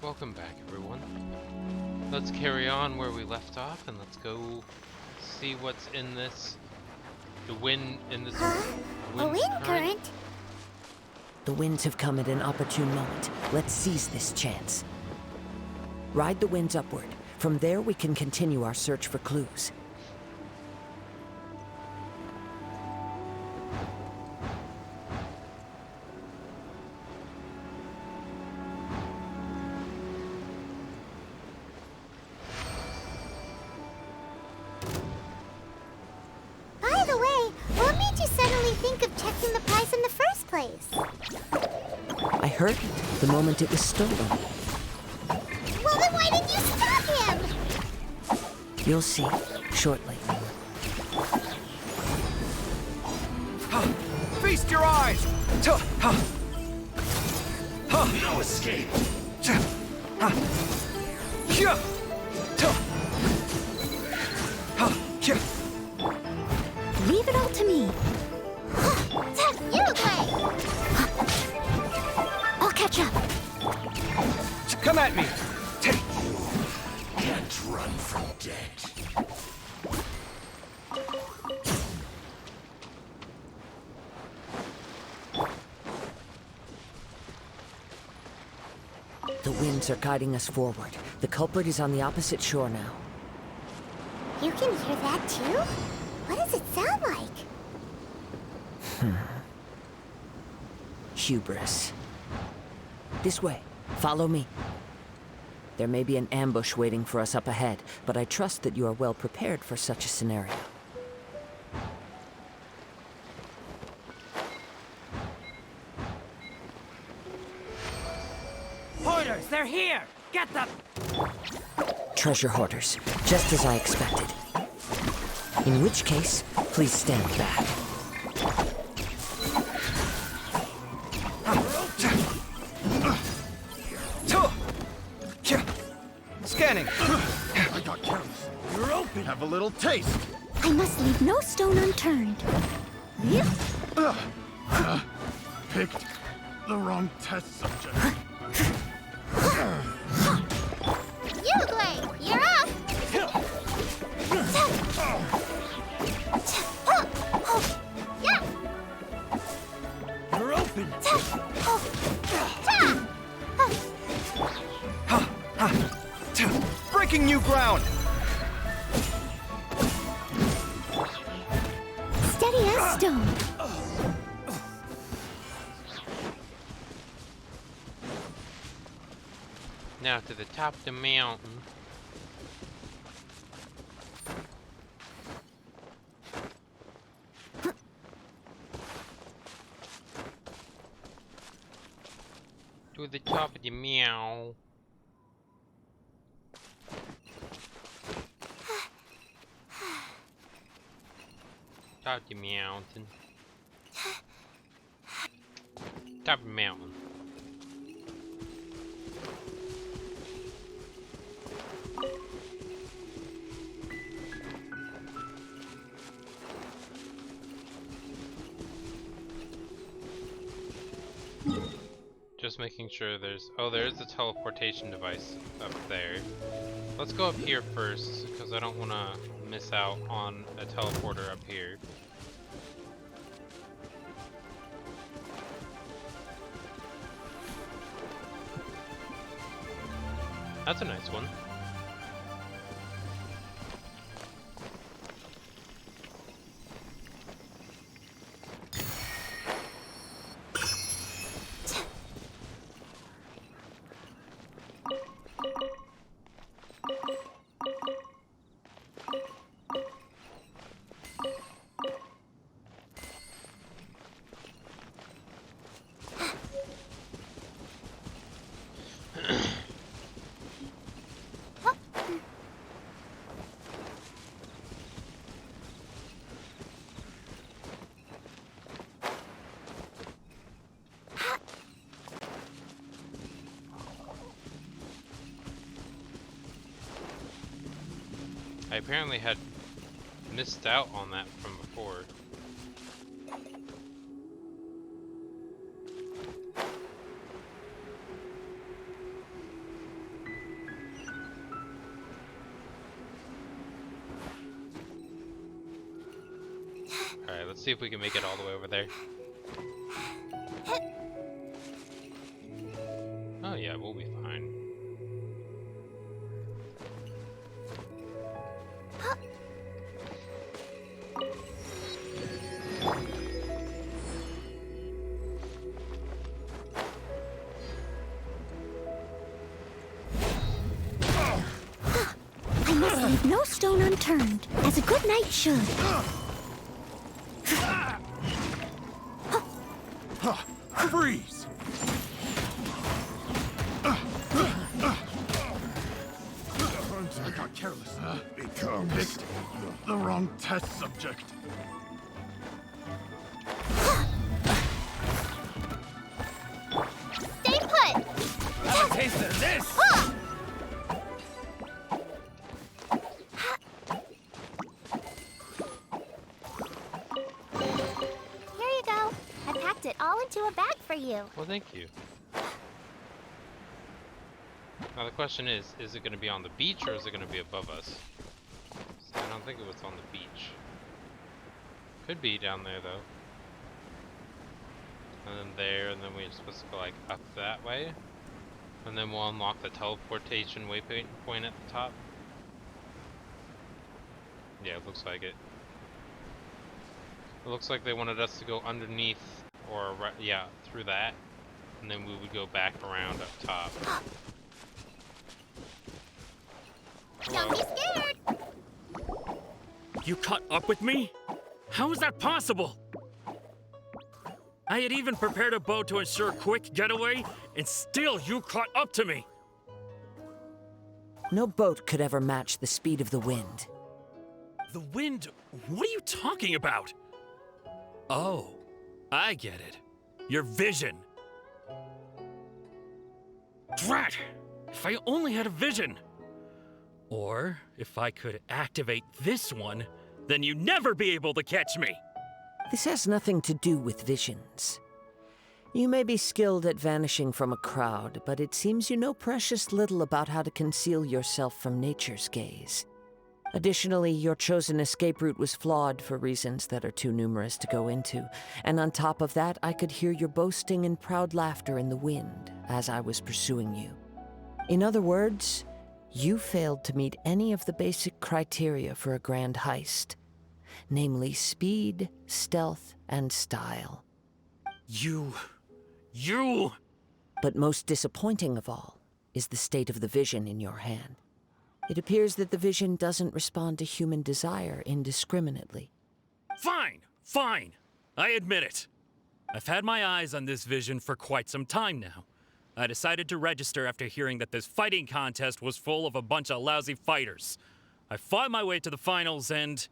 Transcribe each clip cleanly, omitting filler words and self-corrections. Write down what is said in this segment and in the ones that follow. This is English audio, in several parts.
Welcome back, everyone. Let's carry on where we left off, and let's go see what's in this. The wind in this. A wind current? The winds have come at an opportune moment. Let's seize this chance. Ride the winds upward. From there, we can continue our search for clues. By the way, what made you suddenly think of checking the price in the first place? I heard it the moment it was stolen. Well, then why didn't you stop him? You'll see shortly. Feast your eyes! No escape! Leave it all to me. You play! I'll catch up. Come at me! Can't run from death. The winds are guiding us forward. The culprit is on the opposite shore now. You can hear that too? What does it sound like? Hubris. This way. Follow me. There may be an ambush waiting for us up ahead, but I trust that you are well prepared for such a scenario. Hoarders, they're here! Get them! Treasure hoarders, just as I expected. In which case, please stand back. Scanning! I got careless. You're open. Have a little taste. I must leave no stone unturned. Picked the wrong test subject. You play! You're up! Yeah! You're open! Breaking new ground! Steady as stone. Now to the top of the mountain. To the top of the meow. Top of the mountain. Top of the mountain. Just making sure there's... Oh, there's a teleportation device up there. Let's go up here first, because I don't want to miss out on a teleporter up here. That's a nice one. I apparently had missed out on that from before. Let's see if we can make it all the way over there. Oh yeah, we'll be fine. I must leave no stone unturned, as a good knight should. Freeze! I got careless. Becomes the wrong test subject. Stay put! Have a taste of this! Here you go. I packed it all into a bag for you. Well, thank you. Now the question is it going to be on the beach or is it going to be above us? So I don't think it was on the beach. Could be down there though. And then there, and then we're supposed to go like up that way. And then we'll unlock the teleportation waypoint at the top. Yeah, it looks like it. It looks like they wanted us to go underneath, or yeah, through that. And then we would go back around up top. Don't be scared! You caught up with me? How is that possible? I had even prepared a boat to ensure a quick getaway, and still you caught up to me. No boat could ever match the speed of the wind. The wind? What are you talking about? Oh, I get it. Your vision. Drat! If I only had a vision. Or if I could activate this one, then you'd never be able to catch me. This has nothing to do with visions. You may be skilled at vanishing from a crowd, but it seems you know precious little about how to conceal yourself from nature's gaze. Additionally, your chosen escape route was flawed for reasons that are too numerous to go into, and on top of that, I could hear your boasting and proud laughter in the wind as I was pursuing you. In other words, you failed to meet any of the basic criteria for a grand heist, namely speed, stealth, and style. You... But most disappointing of all is the state of the vision in your hand. It appears that the vision doesn't respond to human desire indiscriminately. Fine. I admit it. I've had my eyes on this vision for quite some time now. I decided to register after hearing that this fighting contest was full of a bunch of lousy fighters. I fought my way to the finals and...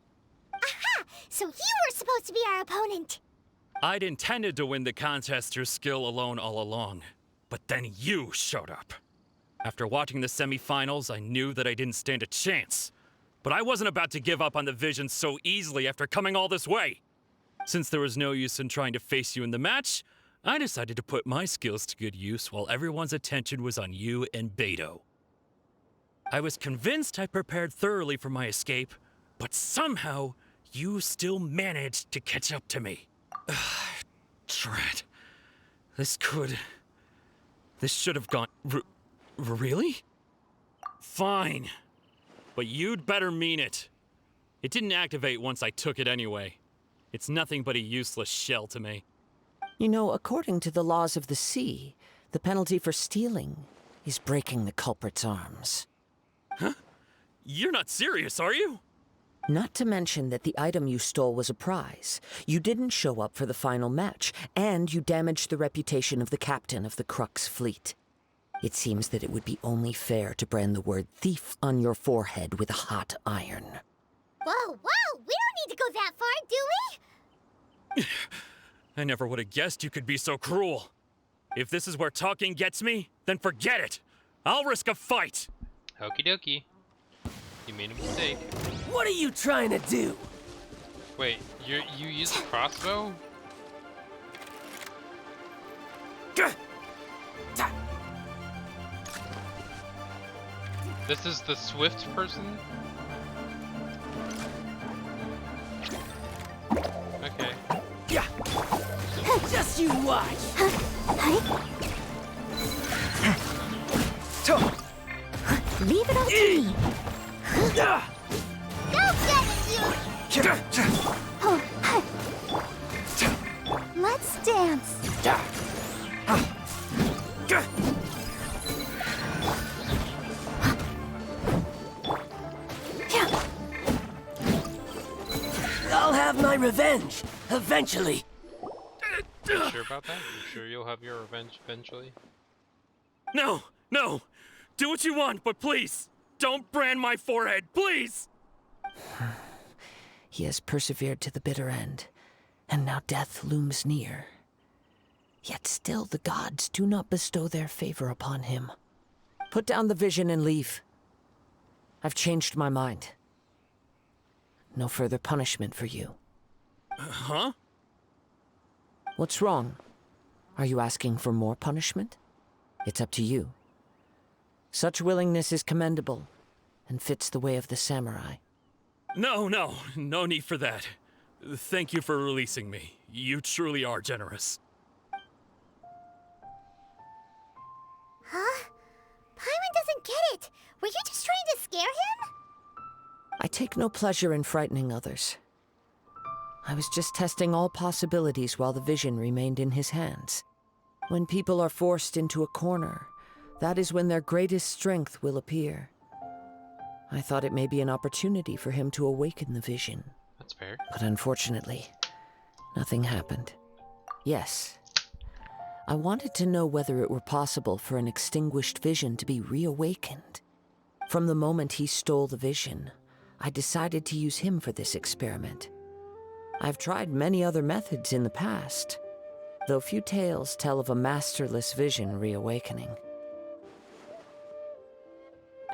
Aha! So you were supposed to be our opponent! I'd intended to win the contest through skill alone all along. But then you showed up. After watching the semifinals, I knew that I didn't stand a chance. But I wasn't about to give up on the vision so easily after coming all this way. Since there was no use in trying to face you in the match, I decided to put my skills to good use while everyone's attention was on you and Beto. I was convinced I prepared thoroughly for my escape, but somehow you still managed to catch up to me. Drat. This should have gone... Really? Fine. But you'd better mean it. It didn't activate once I took it anyway. It's nothing but a useless shell to me. You know, according to the laws of the sea, the penalty for stealing is breaking the culprit's arms. Huh? You're not serious, are you? Not to mention that the item you stole was a prize. You didn't show up for the final match, and you damaged the reputation of the captain of the Crux fleet. It seems that it would be only fair to brand the word thief on your forehead with a hot iron. Whoa, we don't need to go that far, do we? I never would have guessed you could be so cruel. If this is where talking gets me, then forget it. I'll risk a fight. Okie dokie. You made a mistake. What are you trying to do? Wait, you use a crossbow? This is the swift person? Okay. Just you watch. Leave it up to me. Go get it, you! Oh, let's dance. I'll have my revenge, eventually. You sure about that? You sure you'll have your revenge eventually? No, no! Do what you want, but please, don't brand my forehead, please! He has persevered to the bitter end, and now death looms near. Yet still the gods do not bestow their favor upon him. Put down the vision and leave. I've changed my mind. No further punishment for you. Huh? What's wrong? Are you asking for more punishment? It's up to you. Such willingness is commendable, and fits the way of the samurai. No need for that. Thank you for releasing me. You truly are generous. Huh? Paimon doesn't get it. Were you just trying to scare him? I take no pleasure in frightening others. I was just testing all possibilities while the vision remained in his hands. When people are forced into a corner, that is when their greatest strength will appear. I thought it may be an opportunity for him to awaken the vision. That's fair. But unfortunately, nothing happened. Yes, I wanted to know whether it were possible for an extinguished vision to be reawakened. From the moment he stole the vision, I decided to use him for this experiment. I've tried many other methods in the past, though few tales tell of a masterless vision reawakening.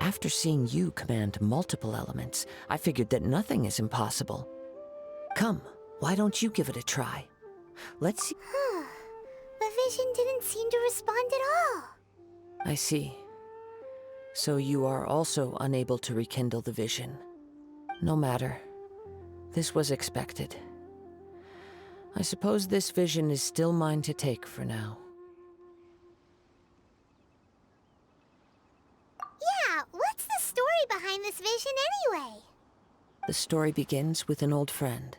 After seeing you command multiple elements, I figured that nothing is impossible. Come, why don't you give it a try? Let's see. The vision didn't seem to respond at all. I see. So you are also unable to rekindle the vision. No matter. This was expected. I suppose this vision is still mine to take for now. Yeah, what's the story behind this vision anyway? The story begins with an old friend.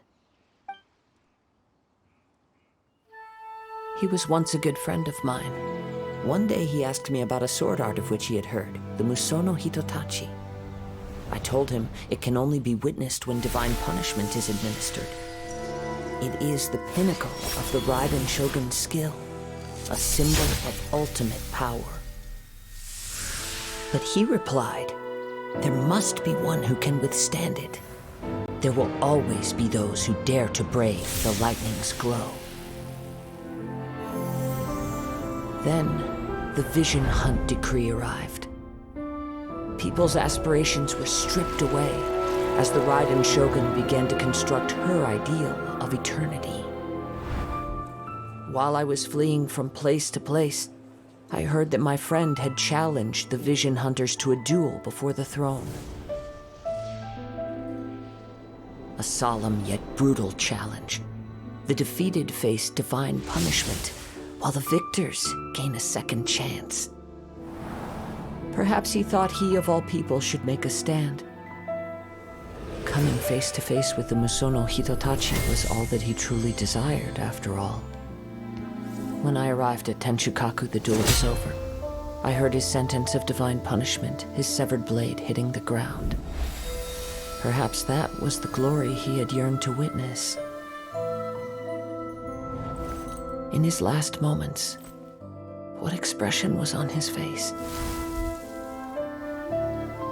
He was once a good friend of mine. One day he asked me about a sword art of which he had heard, the Musono Hitotachi. I told him it can only be witnessed when divine punishment is administered. It is the pinnacle of the Raiden Shogun's skill, a symbol of ultimate power. But he replied, there must be one who can withstand it. There will always be those who dare to brave the lightning's glow. Then, the Vision Hunt decree arrived. People's aspirations were stripped away as the Raiden Shogun began to construct her ideal of eternity. While I was fleeing from place to place, I heard that my friend had challenged the Vision Hunters to a duel before the throne. A solemn yet brutal challenge. The defeated face divine punishment, while the victors gain a second chance. Perhaps he thought he of all people should make a stand. Coming face to face with the Musono Hitotachi was all that he truly desired, after all. When I arrived at Tenshukaku, the duel was over. I heard his sentence of divine punishment, his severed blade hitting the ground. Perhaps that was the glory he had yearned to witness. In his last moments, what expression was on his face?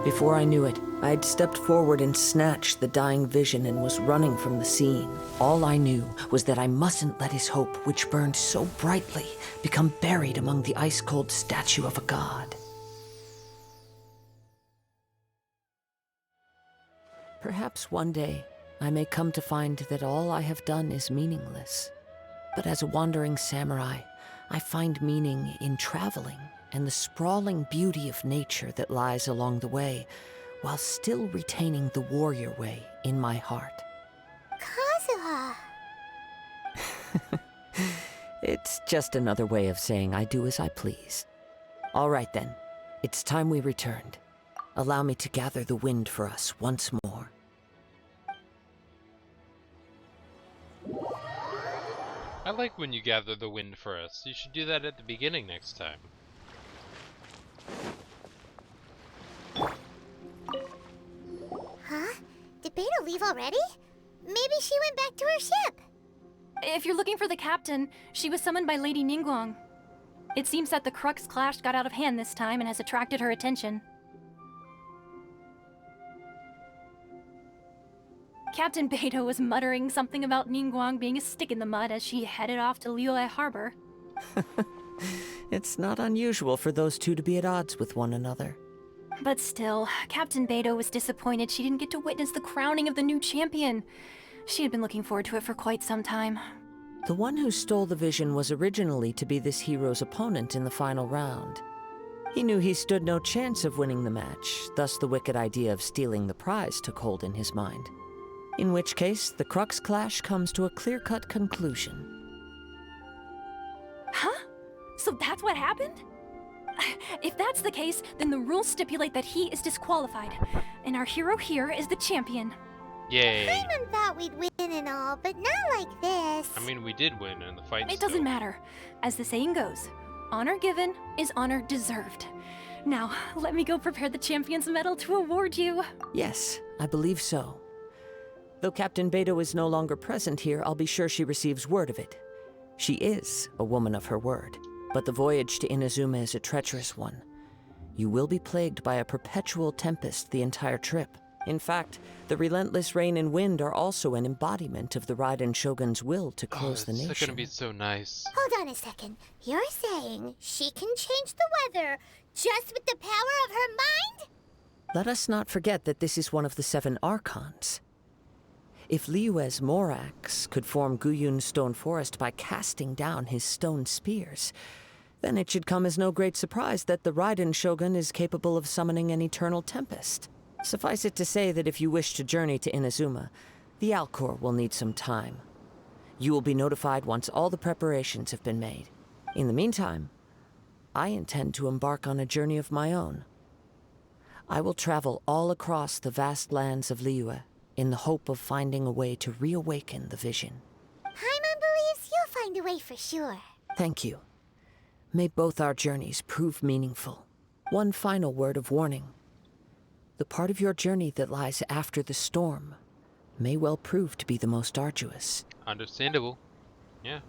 Before I knew it, I had stepped forward and snatched the dying vision and was running from the scene. All I knew was that I mustn't let his hope, which burned so brightly, become buried among the ice-cold statue of a god. Perhaps one day, I may come to find that all I have done is meaningless. But as a wandering samurai, I find meaning in traveling and the sprawling beauty of nature that lies along the way, while still retaining the warrior way in my heart. Kazuha! It's just another way of saying I do as I please. All right then, it's time we returned. Allow me to gather the wind for us once more. I like when you gather the wind for us. You should do that at the beginning next time. Huh? Did Beta leave already? Maybe she went back to her ship. If you're looking for the captain, she was summoned by Lady Ningguang. It seems that the Crux clash got out of hand this time and has attracted her attention. Captain Beidou was muttering something about Ningguang being a stick in the mud as she headed off to Liyue Harbor. It's not unusual for those two to be at odds with one another. But still, Captain Beidou was disappointed she didn't get to witness the crowning of the new champion. She had been looking forward to it for quite some time. The one who stole the vision was originally to be this hero's opponent in the final round. He knew he stood no chance of winning the match, thus the wicked idea of stealing the prize took hold in his mind. In which case, the Crux clash comes to a clear-cut conclusion. Huh? So that's what happened? If that's the case, then the rules stipulate that he is disqualified, and our hero here is the champion. Yay! Paimon thought we'd win and all, but not like this. I mean, we did win in the fight. It doesn't matter. As the saying goes, honor given is honor deserved. Now, let me go prepare the champion's medal to award you. Yes, I believe so. Though Captain Beidou is no longer present here, I'll be sure she receives word of it. She is a woman of her word, but the voyage to Inazuma is a treacherous one. You will be plagued by a perpetual tempest the entire trip. In fact, the relentless rain and wind are also an embodiment of the Raiden Shogun's will to close the nation. It's gonna be so nice. Hold on a second. You're saying she can change the weather just with the power of her mind? Let us not forget that this is one of the 7 Archons. If Liyue's Morax could form Guyun's stone forest by casting down his stone spears, then it should come as no great surprise that the Raiden Shogun is capable of summoning an eternal tempest. Suffice it to say that if you wish to journey to Inazuma, the Alcor will need some time. You will be notified once all the preparations have been made. In the meantime, I intend to embark on a journey of my own. I will travel all across the vast lands of Liyue in the hope of finding a way to reawaken the vision. Paimon believes you'll find a way for sure. Thank you. May both our journeys prove meaningful. One final word of warning. The part of your journey that lies after the storm may well prove to be the most arduous. Understandable. Yeah.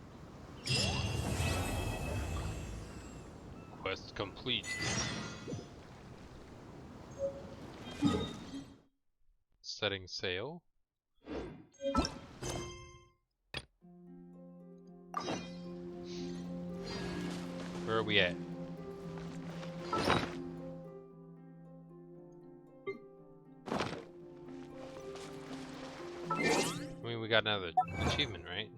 Quest complete. Setting sail. Where are we at? I mean, we got another achievement, right?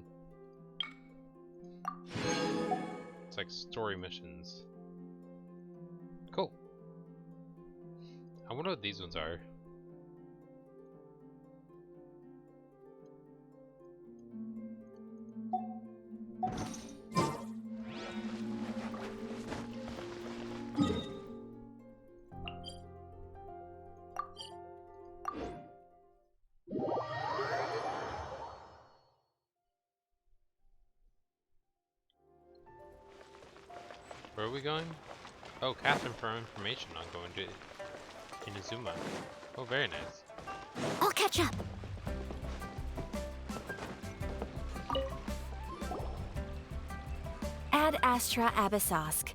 It's like story missions. Cool. I wonder what these ones are. Where are we going? Oh, Catherine for information on going to Inazuma. Oh, very nice. I'll catch up. Ad Astra Abyssosk.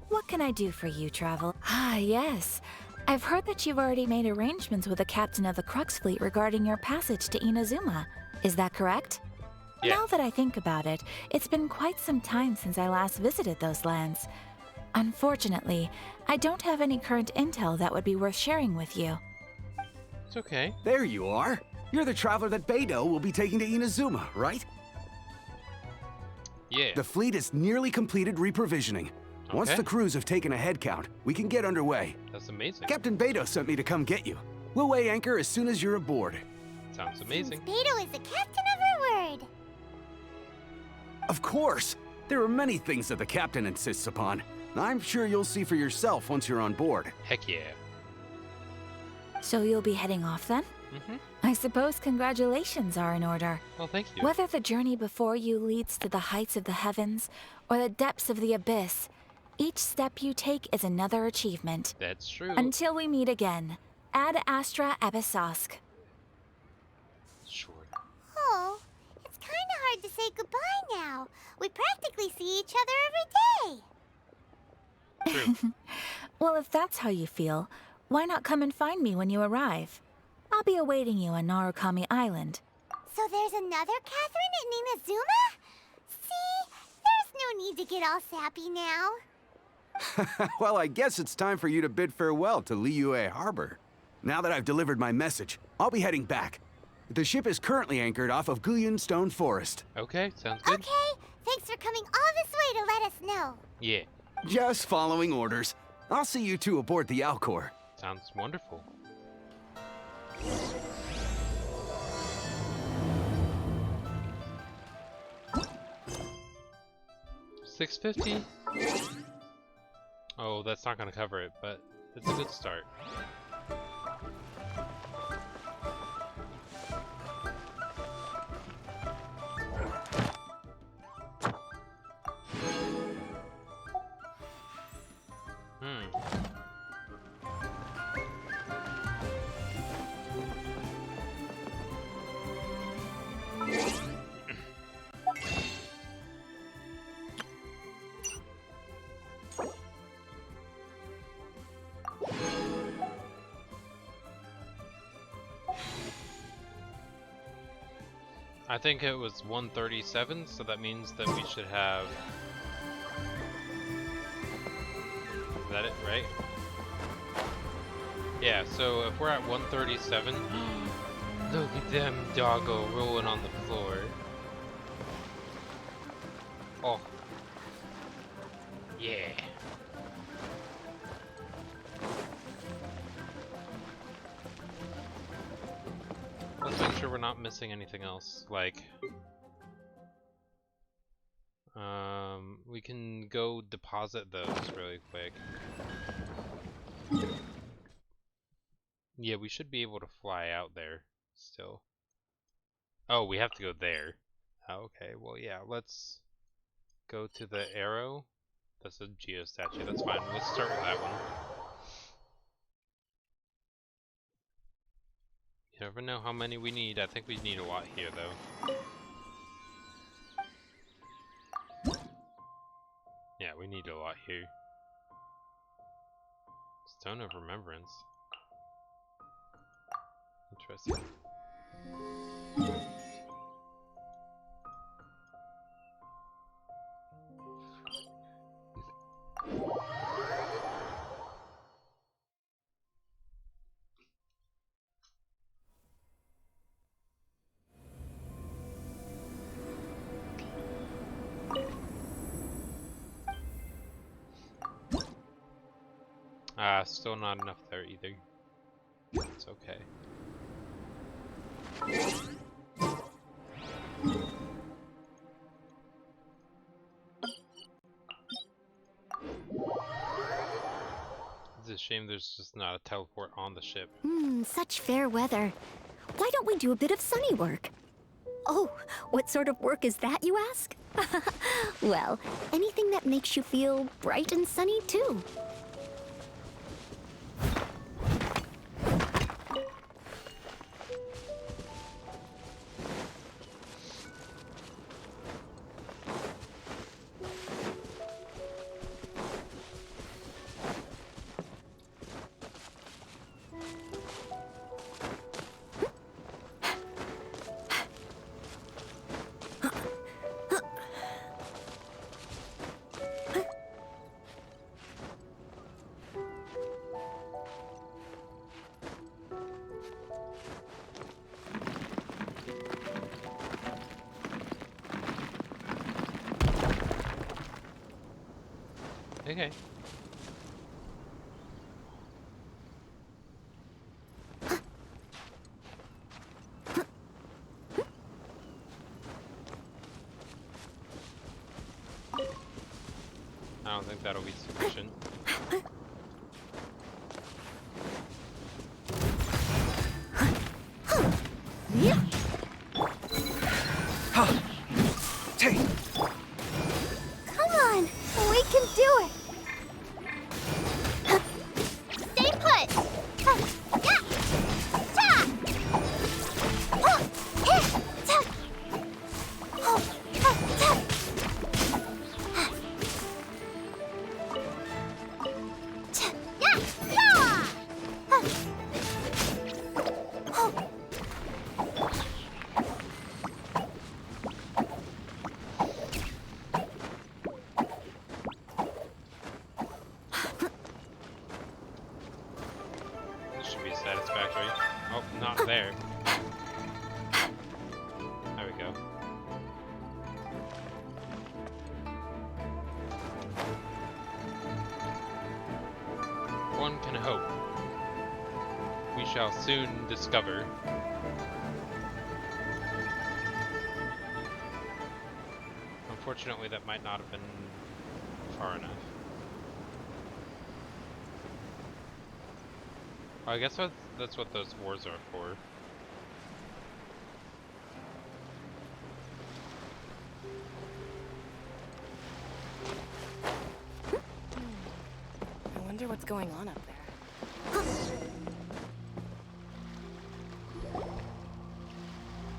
What can I do for you, Travel? Ah, yes. I've heard that you've already made arrangements with the captain of the Crux fleet regarding your passage to Inazuma. Is that correct? Yeah. Now that I think about it, it's been quite some time since I last visited those lands. Unfortunately, I don't have any current intel that would be worth sharing with you. It's okay. There you are. You're the traveler that Beidou will be taking to Inazuma, right? Yeah. The fleet is nearly completed reprovisioning. Once Okay. the crews have taken a head count, we can get underway. That's amazing. Captain Beidou sent me to come get you. We'll weigh anchor as soon as you're aboard. Sounds amazing. Beidou is the captain of her word. Of course. There are many things that the captain insists upon. I'm sure you'll see for yourself once you're on board. Heck yeah. So you'll be heading off then? Mm-hmm. I suppose congratulations are in order. Well, thank you. Whether the journey before you leads to the heights of the heavens or the depths of the abyss, each step you take is another achievement. That's true. Until we meet again, Ad Astra Abyssosque. Sure. Oh, it's kind of hard to say goodbye now. We practically see each other every day. True. Well, if that's how you feel, why not come and find me when you arrive? I'll be awaiting you on Narukami Island. So there's another Catherine in Inazuma? See, there's no need to get all sappy now. Well, I guess it's time for you to bid farewell to Liyue Harbor. Now that I've delivered my message, I'll be heading back. The ship is currently anchored off of Guyun Stone Forest. Okay, sounds good. Okay, thanks for coming all this way to let us know. Yeah, Just following orders. I'll see you two aboard the Alcor. sounds wonderful. $6.50. Oh, that's not gonna cover it, but it's a good start. I think it was 137, so that means that we should have... Is that it, right? Yeah, so if we're at 137... Look at them doggo rolling on the floor. Oh. Yeah. Let's make sure we're not missing anything else, like... we can go deposit those really quick. Yeah, we should be able to fly out there still. Oh, we have to go there. Oh, okay, well yeah, let's go to the arrow. That's a geo statue, that's fine. Let's start with that one. You never know how many we need. I think we need a lot here, though. Yeah, we need a lot here. Stone of Remembrance. Interesting. Still not enough there either. It's okay. It's a shame there's just not a teleport on the ship. Such fair weather. Why don't we do a bit of sunny work? Oh, what sort of work is that, you ask? Well, anything that makes you feel bright and sunny, too. Okay. I don't think that'll be sufficient. Come on, we can do it. Stay put. Yeah. Ta. Oh, eh, ta. Oh, ta, ta. Ta. Yeah. Yeah. Oh. This should be satisfactory. Oh, not there. There we go. One can hope. We shall soon discover. Unfortunately, that might not have been far enough. I guess that's what those wars are for. I wonder what's going on up there.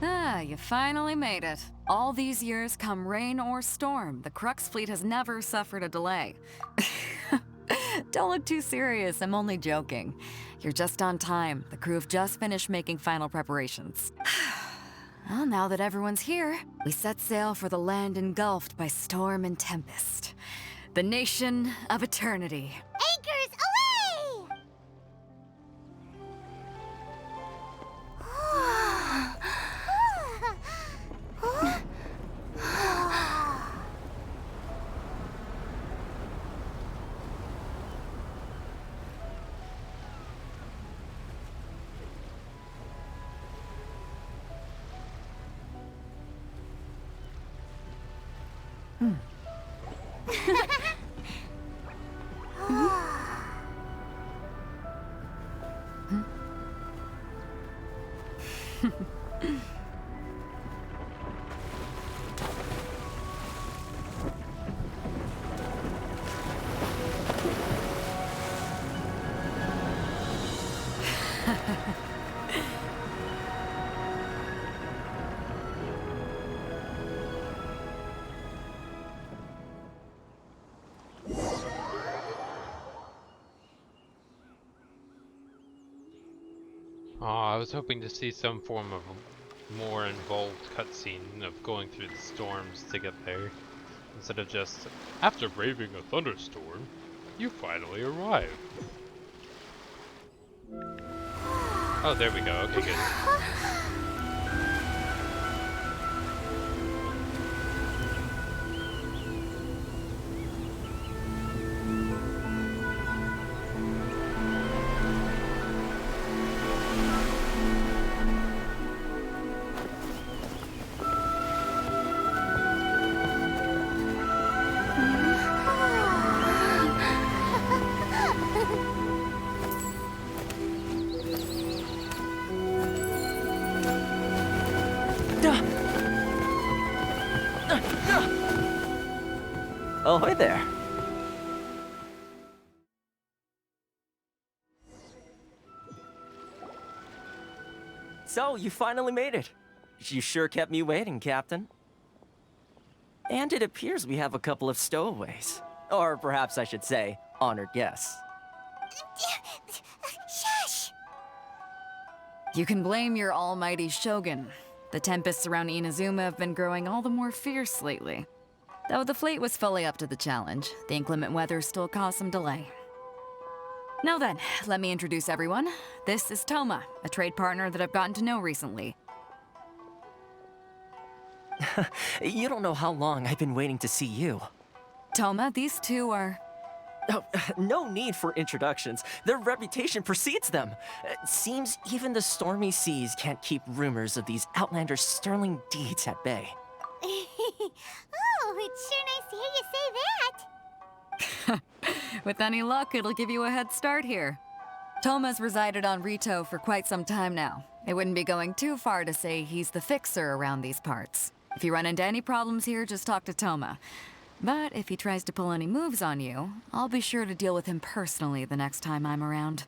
Ah, you finally made it. All these years, come rain or storm, the Crux fleet has never suffered a delay. Don't look too serious, I'm only joking. You're just on time. The crew have just finished making final preparations. Well, now that everyone's here, we set sail for the land engulfed by storm and tempest. The nation of eternity. Anchors away! I was hoping to see some form of more involved cutscene of going through the storms to get there, instead of just, after braving a thunderstorm, you finally arrive. Oh, there we go. Okay, good. Oh, hi there. So, you finally made it. You sure kept me waiting, Captain. And it appears we have a couple of stowaways. Or perhaps I should say, honored guests. Shush! You can blame your almighty Shogun. The tempests around Inazuma have been growing all the more fierce lately. Though the fleet was fully up to the challenge, the inclement weather still caused some delay. Now then, let me introduce everyone. This is Toma, a trade partner that I've gotten to know recently. You don't know how long I've been waiting to see you. Toma, these two are... Oh, no need for introductions. Their reputation precedes them. Seems even the stormy seas can't keep rumors of these outlanders' sterling deeds at bay. Oh, it's sure nice to hear you say With any luck, it'll give you a head start here. Toma's resided on Rito for quite some time now. It wouldn't be going too far to say he's the fixer around these parts. If you run into any problems here, just talk to Toma. But if he tries to pull any moves on you, I'll be sure to deal with him personally the next time I'm around.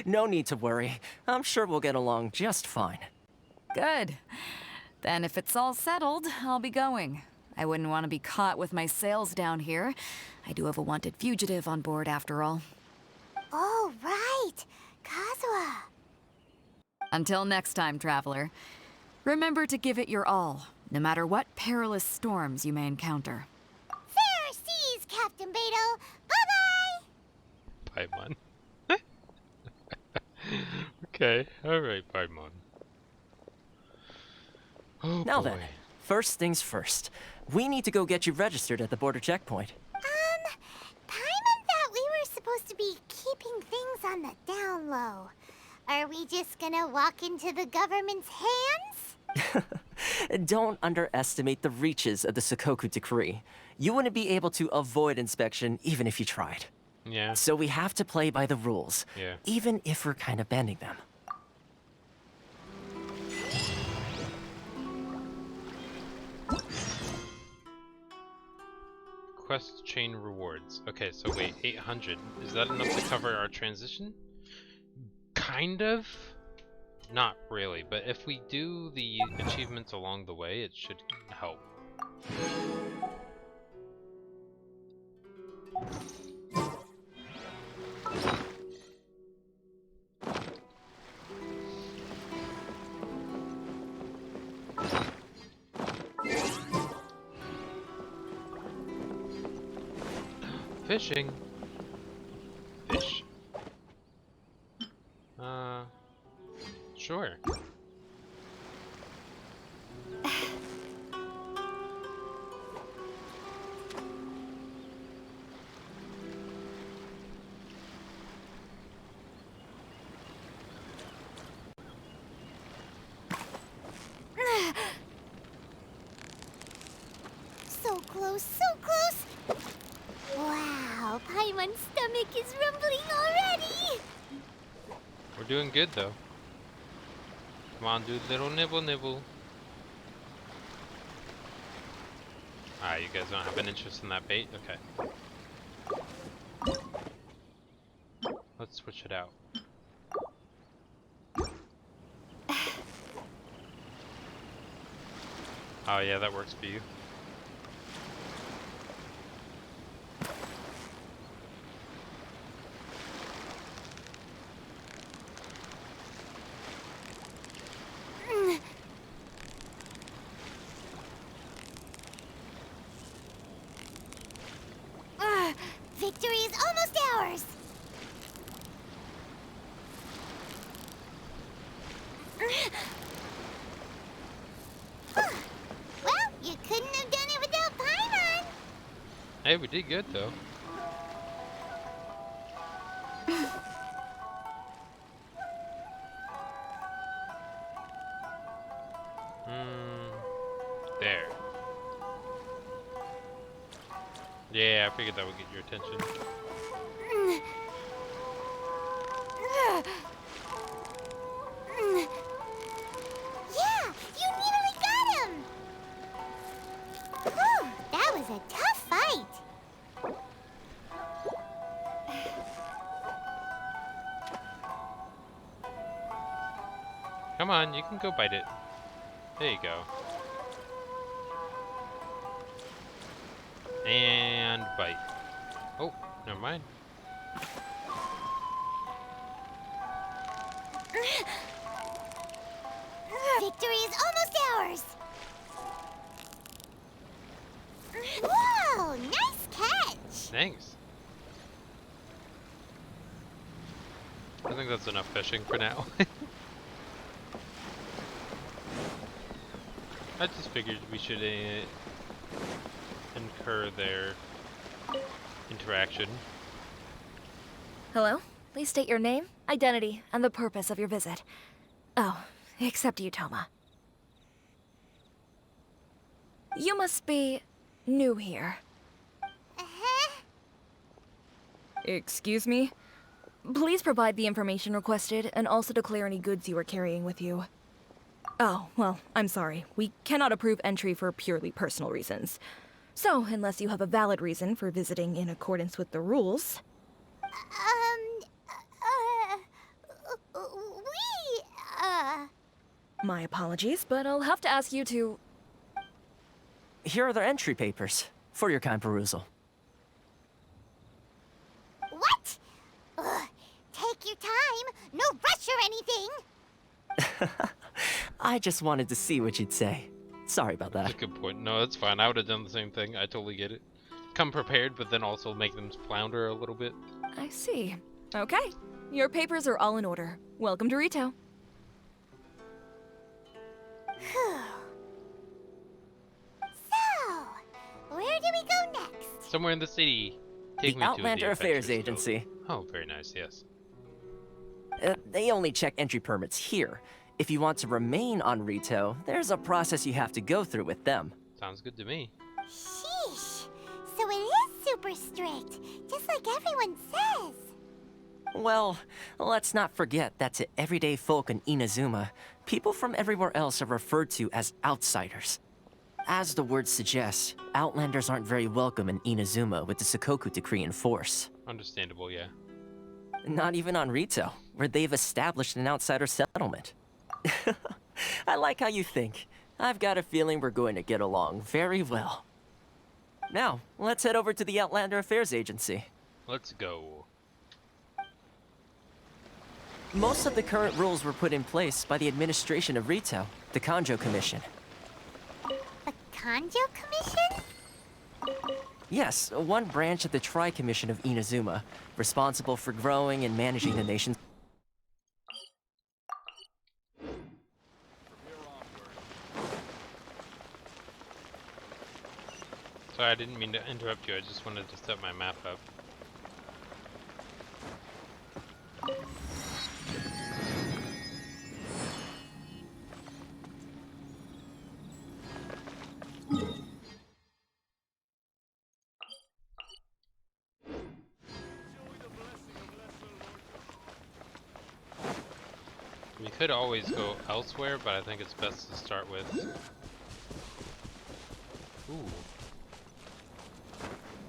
No need to worry. I'm sure we'll get along just fine. Good. Then if it's all settled, I'll be going. I wouldn't want to be caught with my sails down here. I do have a wanted fugitive on board after all. Oh, right. Kazuha. Until next time, traveler. Remember to give it your all, no matter what perilous storms you may encounter. Fair seas, Captain Beto. Bye-bye. Paimon. Okay, alright, Paimon. Oh Now boy. then, first things first. We need to go get you registered at the border checkpoint. Paimon thought we were supposed to be keeping things on the down low. Are we just gonna walk into the government's hands? Don't underestimate the reaches of the Sakoku Decree. You wouldn't be able to avoid inspection even if you tried. Yeah. So we have to play by the rules, Yeah. even if we're kind of bending them. Quest chain rewards. Okay, so wait, 800. Is that enough to cover our transition? Kind of. Not really, but if we do the achievements along the way, it should help. Fishing. Fish. Sure. So close, so close. Wow, Paimon's stomach is rumbling already. We're doing good though. Come on, dude, little nibble nibble. Ah, you guys don't have an interest in that bait? Okay. Let's switch it out. Oh yeah, that works for you. Victory is almost ours. Well, you couldn't have done it without Paimon. Hey, we did good though. There. Yeah, I figured that would get your attention. Yeah, you nearly got him. Whew, that was a tough fight. Come on, you can go bite it. There you go. And bite. Oh, never mind. Victory is almost ours. Whoa, nice catch. Thanks. I think that's enough fishing for now. I just figured we should incur their interaction. Hello? Please state your name, identity, and the purpose of your visit. Oh, except you, Toma. You must be new here. Uh-huh. Excuse me? Please provide the information requested and also declare any goods you are carrying with you. Oh, well, I'm sorry. We cannot approve entry for purely personal reasons. So, unless you have a valid reason for visiting in accordance with the rules... My apologies, but I'll have to ask you to... Here are their entry papers, for your kind perusal. What? Ugh, take your time. No rush or anything. I just wanted to see what you'd say. Sorry about That's that. a good point. No, that's fine. I would have done the same thing. I totally get it. Come prepared, but then also make them flounder a little bit. I see. Okay. Your papers are all in order. Welcome to Rito. So, where do we go next? Somewhere in the city. Take The me to Outlander the Affairs Adventure Agency. Stove. Oh, very nice, yes. They only check entry permits here. If you want to remain on Rito, there's a process you have to go through with them. Sounds good to me. Sheesh. So it is super strict, just like everyone says. Well, let's not forget that to everyday folk in Inazuma, people from everywhere else are referred to as outsiders. As the word suggests, Outlanders aren't very welcome in Inazuma with the Sakoku Decree in force. Understandable, yeah. Not even on Rito, where they've established an outsider settlement. I like how you think. I've got a feeling we're going to get along very well. Now, let's head over to the Outlander Affairs Agency. Let's go. Most of the current rules were put in place by the administration of Rito, the Kanjo Commission. The Kanjo Commission? Yes, one branch of the Tri-Commission of Inazuma, responsible for growing and managing the nation's... Sorry, I didn't mean to interrupt you. I just wanted to set my map up. We could always go elsewhere, but I think it's best to start with... Ooh.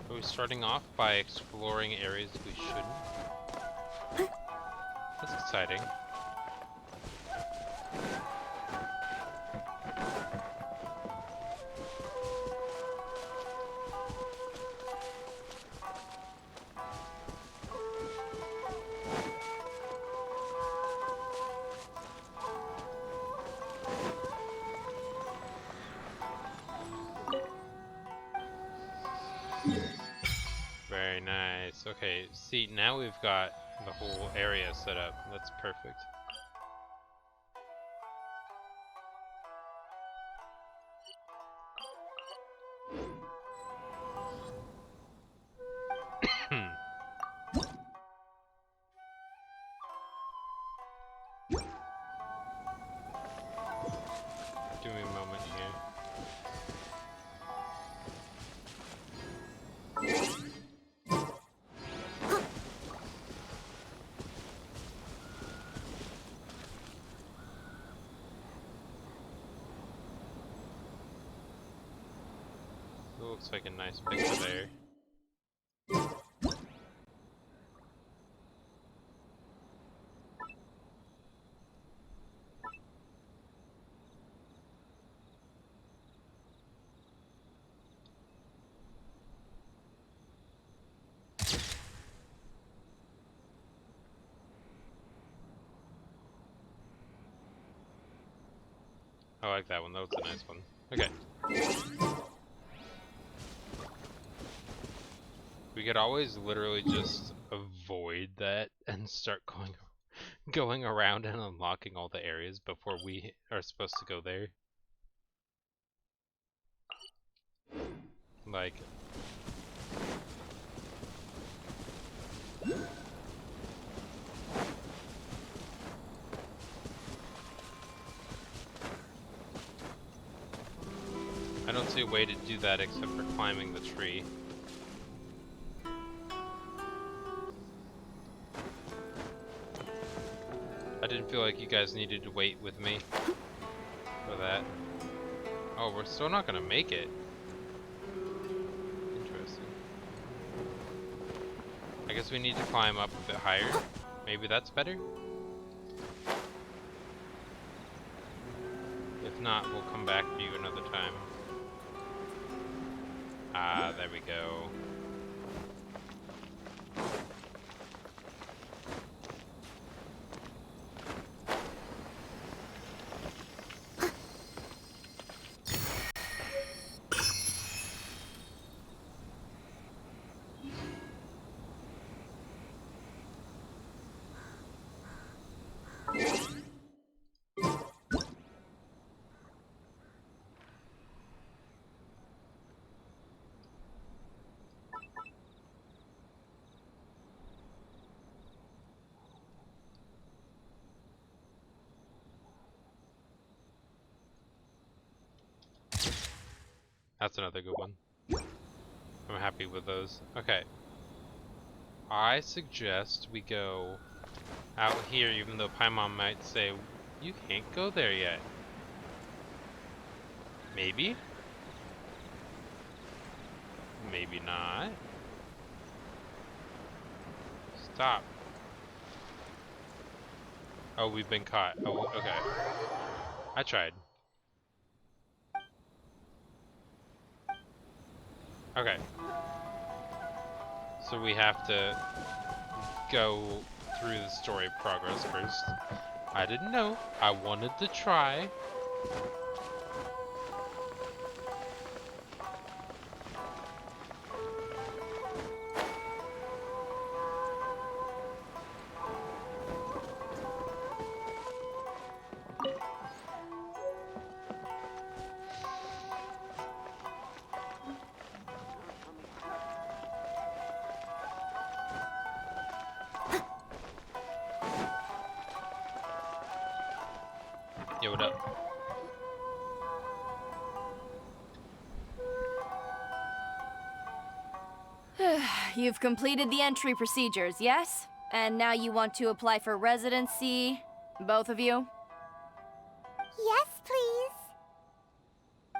Are we starting off by exploring areas we shouldn't? That's exciting. Very nice. Okay, see, now we've got the whole area set up. That's perfect. Give me a moment here. Looks like a nice picture there. I like that one. That was a nice one. Okay. We could always literally just avoid that and start going around and unlocking all the areas before we are supposed to go there. Like... I don't see a way to do that except for climbing the tree. I didn't feel like you guys needed to wait with me for that. Oh, we're still not gonna make it. Interesting. I guess we need to climb up a bit higher. Maybe that's better? If not, we'll come back to you another time. Ah, there we go. That's another good one. I'm happy with those. Okay. I suggest we go out here, even though Paimon might say, you can't go there yet. Maybe? Maybe not. Stop. Oh, we've been caught. Oh, okay. I tried. Okay. So we have to go through the story progress first. I didn't know. I wanted to try. Yo, what up? You've completed the entry procedures, yes? And now you want to apply for residency, both of you? Yes, please.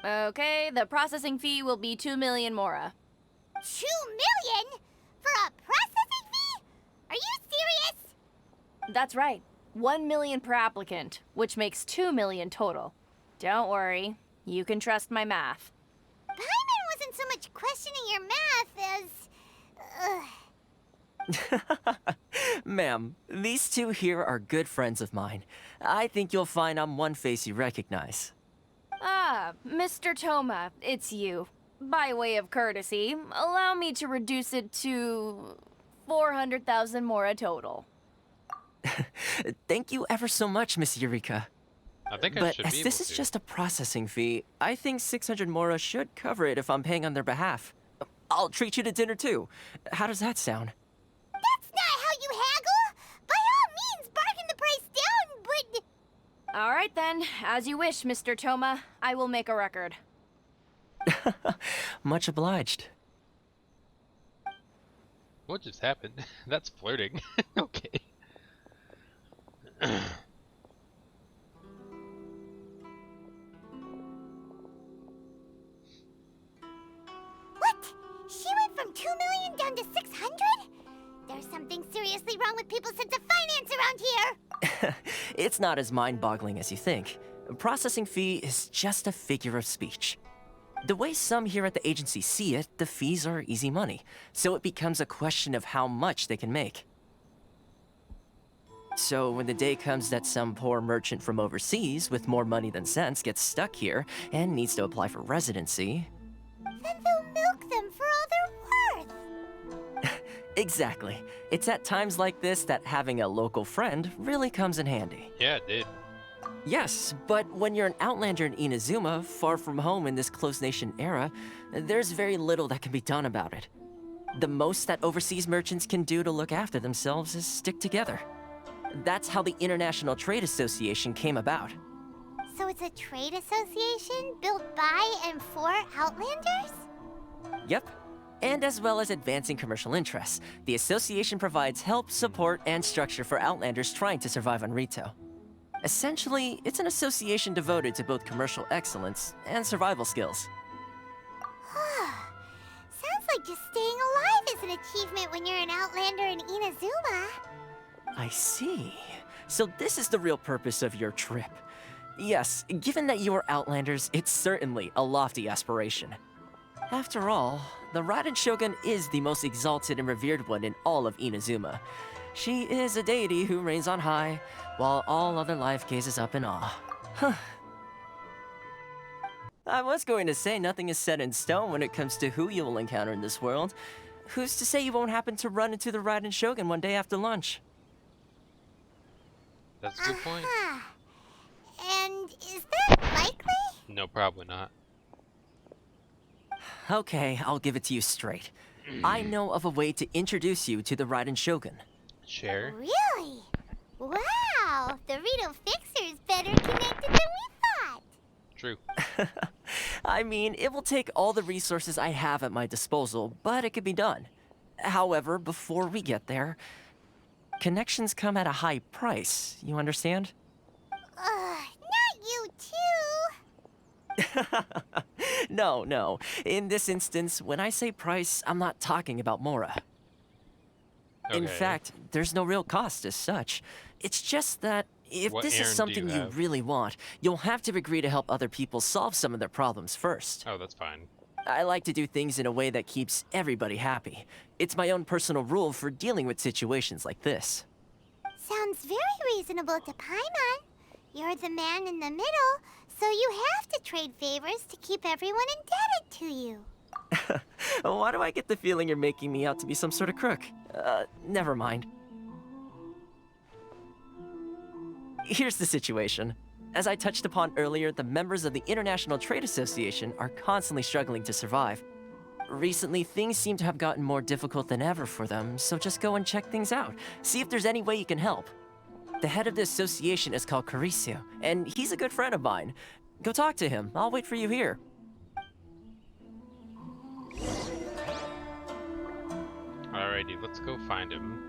Okay, the processing fee will be 2 million mora. 2 million? For a processing fee? Are you serious? That's right. 1 million per applicant, which makes 2 million total. Don't worry, you can trust my math. Paimon wasn't so much questioning your math as... Ma'am, these two here are good friends of mine. I think you'll find I'm one face you recognize. Ah, Mr. Toma, it's you. By way of courtesy, allow me to reduce it to 400,000 mora total. Thank you ever so much, Miss Eureka. I think I But should as be able this is to. just a processing fee, I think 600 mora should cover it if I'm paying on their behalf. I'll treat you to dinner too. How does that sound? That's not how you haggle! By all means, bargain the price down, but... All right then, as you wish, Mr. Toma. I will make a record. Much obliged. What just happened? That's flirting. Okay. What? She went from 2 million down to 600? There's something seriously wrong with people's sense of finance around here! It's not as mind-boggling as you think. A processing fee is just a figure of speech. The way some here at the agency see it, the fees are easy money, so it becomes a question of how much they can make. So when the day comes that some poor merchant from overseas with more money than sense gets stuck here and needs to apply for residency... Then they'll milk them for all they're worth! Exactly. It's at times like this that having a local friend really comes in handy. Yeah, it did. Yes, but when you're an outlander in Inazuma, far from home in this closed nation era, there's very little that can be done about it. The most that overseas merchants can do to look after themselves is stick together. That's how the International Trade Association came about. So it's a trade association built by and for Outlanders? Yep. And as well as advancing commercial interests, the association provides help, support, and structure for Outlanders trying to survive on Rito. Essentially, it's an association devoted to both commercial excellence and survival skills. Sounds like just staying alive is an achievement when you're an Outlander in Inazuma. I see. So this is the real purpose of your trip. Yes, given that you are Outlanders, it's certainly a lofty aspiration. After all, the Raiden Shogun is the most exalted and revered one in all of Inazuma. She is a deity who reigns on high, while all other life gazes up in awe. Huh. I was going to say nothing is set in stone when it comes to who you will encounter in this world. Who's to say you won't happen to run into the Raiden Shogun one day after lunch? That's a good point. And is that likely? No, probably not. Okay, I'll give it to you straight. I know of a way to introduce you to the Raiden Shogun. Share? Really? Wow, the Rito Fixer's better connected than we thought. True. I mean, it will take all the resources I have at my disposal, but it could be done. However, before we get there, connections come at a high price, you understand? Not you too. No. In this instance, when I say price, I'm not talking about Mora. In Okay. fact, there's no real cost as such. It's just that if What this is errand do something you you have? really want, you'll have to agree to help other people solve some of their problems first. Oh, that's fine. I like to do things in a way that keeps everybody happy. It's my own personal rule for dealing with situations like this. Sounds very reasonable to Paimon. You're the man in the middle, so you have to trade favors to keep everyone indebted to you. Why do I get the feeling you're making me out to be some sort of crook? Never mind. Here's the situation. As I touched upon earlier, the members of the International Trade Association are constantly struggling to survive. Recently, things seem to have gotten more difficult than ever for them, so just go and check things out. See if there's any way you can help. The head of the association is called Caricio, and he's a good friend of mine. Go talk to him. I'll wait for you here. Alrighty, let's go find him.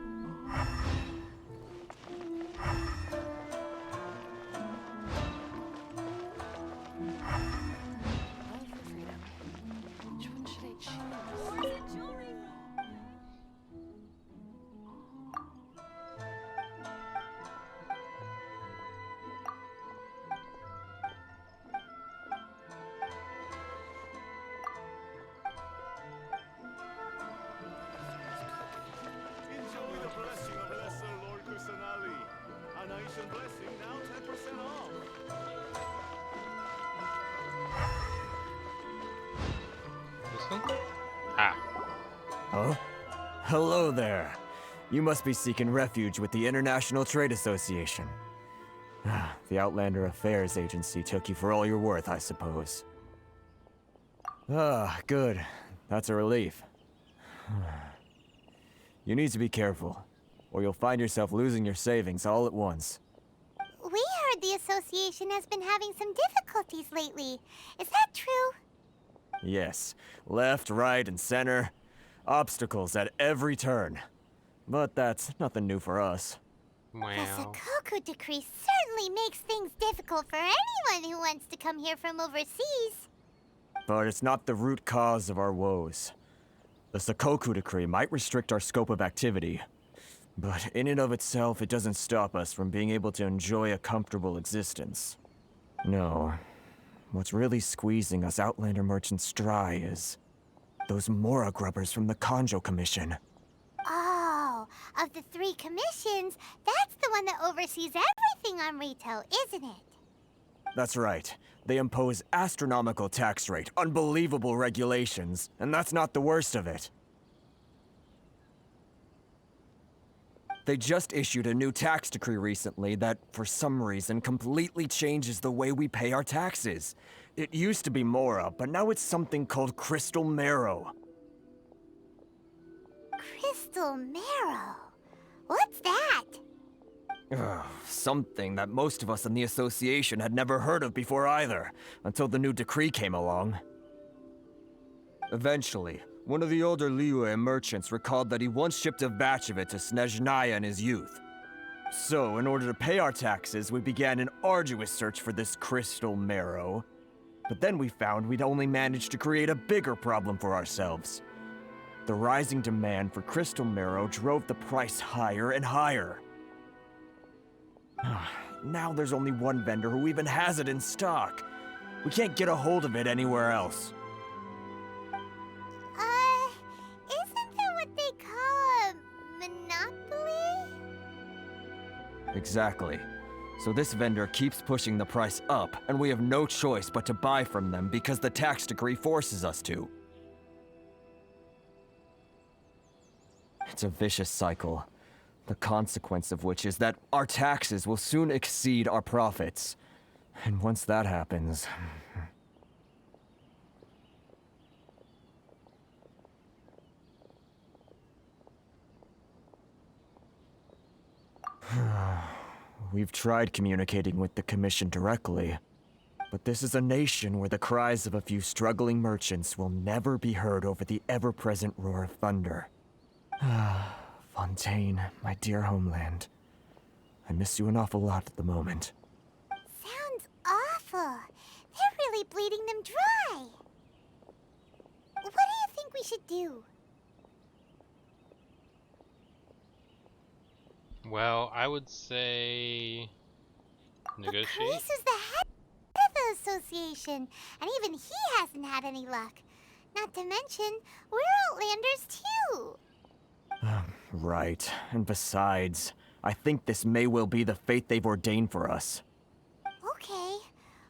Love for freedom. Which one should I choose? Enjoy the blessing of Lesser Lord Kusanali. An Aishan blessing now 10% off. This one? Ah, Huh? Hello there. You must be seeking refuge with the International Trade Association. The Outlander Affairs Agency took you for all you're worth, I suppose. Ah, good. That's a relief. You need to be careful, or you'll find yourself losing your savings all at once. We heard the association has been having some difficulties lately. Is that true? Yes, left, right, and center. Obstacles at every turn. But that's nothing new for us. The wow. Sakoku decree certainly makes things difficult for anyone who wants to come here from overseas. But it's not the root cause of our woes. The Sakoku decree might restrict our scope of activity, but in and of itself, it doesn't stop us from being able to enjoy a comfortable existence. No. What's really squeezing us Outlander merchants dry is those Mora grubbers from the Kanjo Commission. Oh, of the 3 commissions, that's the one that oversees everything on Rito, isn't it? That's right. They impose astronomical tax rate, unbelievable regulations, and that's not the worst of it. They just issued a new tax decree recently that, for some reason, completely changes the way we pay our taxes. It used to be Mora, but now it's something called Crystal Marrow. Crystal Marrow? What's that? Something that most of us in the association had never heard of before either, until the new decree came along. Eventually, One of the older Liyue merchants recalled that he once shipped a batch of it to Snezhnaya in his youth. So, in order to pay our taxes, we began an arduous search for this crystal marrow. But then we found we'd only managed to create a bigger problem for ourselves. The rising demand for crystal marrow drove the price higher and higher. Now there's only one vendor who even has it in stock. We can't get a hold of it anywhere else. Isn't that what they call a monopoly? Exactly. So this vendor keeps pushing the price up, and we have no choice but to buy from them because the tax decree forces us to. It's a vicious cycle, the consequence of which is that our taxes will soon exceed our profits. And once that happens... We've tried communicating with the Commission directly, but this is a nation where the cries of a few struggling merchants will never be heard over the ever-present roar of thunder. Fontaine, my dear homeland. I miss you an awful lot at the moment. Sounds awful. They're really bleeding them dry. What do you think we should do? Well, I would say negotiate. The priest is the head of the association, and even he hasn't had any luck. Not to mention, we're Outlanders too. Right. And besides, I think this may well be the fate they've ordained for us. Okay.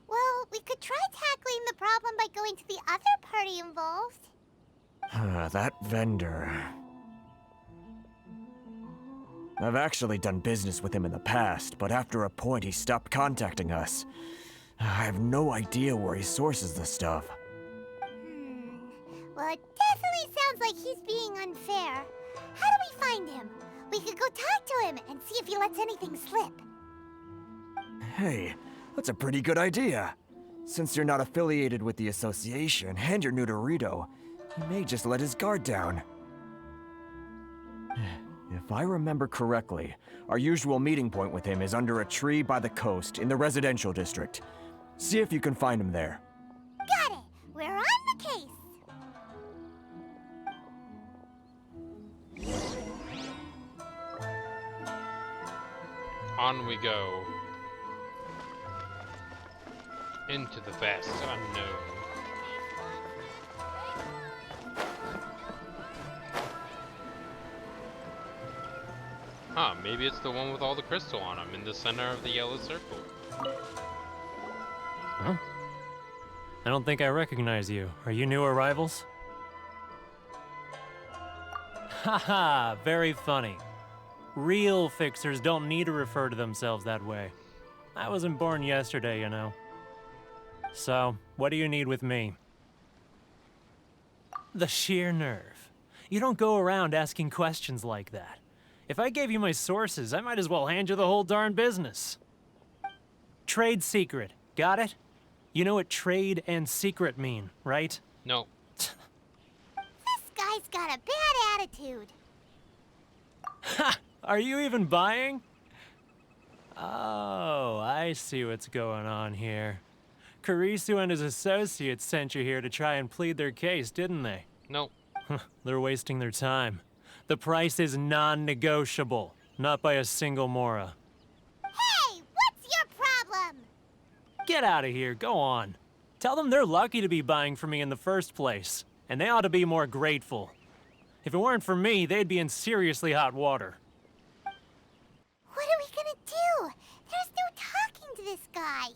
Well, we could try tackling the problem by going to the other party involved. That vendor... I've actually done business with him in the past, but after a point he stopped contacting us. I have no idea where he sources the stuff. Well, it definitely sounds like he's being unfair. How do we find him? We could go talk to him and see if he lets anything slip. Hey, that's a pretty good idea. Since you're not affiliated with the association and you're new to Rito, he may just let his guard down. If I remember correctly, our usual meeting point with him is under a tree by the coast in the residential district. See if you can find him there. Got it! We're on the case! On we go. Into the vast unknown. Huh, maybe it's the one with all the crystal on them in the center of the yellow circle. Huh? I don't think I recognize you. Are you new arrivals? Haha, very funny. Real fixers don't need to refer to themselves that way. I wasn't born yesterday, you know. So, what do you need with me? The sheer nerve. You don't go around asking questions like that. If I gave you my sources, I might as well hand you the whole darn business. Trade secret, got it? You know what trade and secret mean, right? No. This guy's got a bad attitude. Ha! Are you even buying? Oh, I see what's going on here. Kurisu and his associates sent you here to try and plead their case, didn't they? Nope. They're wasting their time. The price is non-negotiable, not by a single Mora. Hey, what's your problem? Get out of here, go on. Tell them they're lucky to be buying from me in the first place, and they ought to be more grateful. If it weren't for me, they'd be in seriously hot water. What are we gonna do? There's no talking to this guy.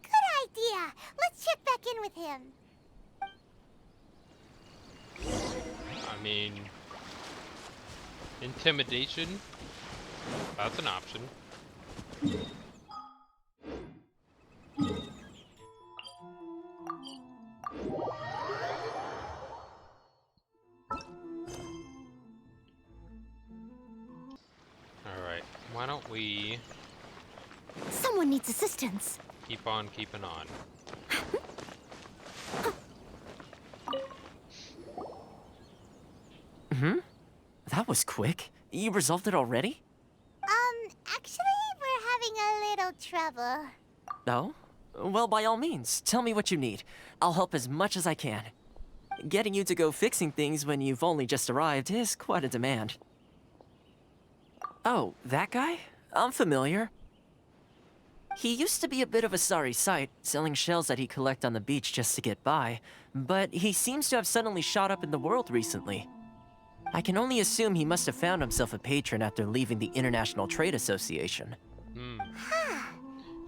Good idea. Let's check back in with him. I mean... intimidation? That's an option. Alright, why don't we Someone needs assistance. keep on keeping on. That was quick. You resolved it already? Actually, we're having a little trouble. No? Well, by all means, tell me what you need. I'll help as much as I can. Getting you to go fixing things when you've only just arrived is quite a demand. Oh, that guy? I'm familiar. He used to be a bit of a sorry sight, selling shells that he collect on the beach just to get by, but he seems to have suddenly shot up in the world recently. I can only assume he must have found himself a patron after leaving the International Trade Association.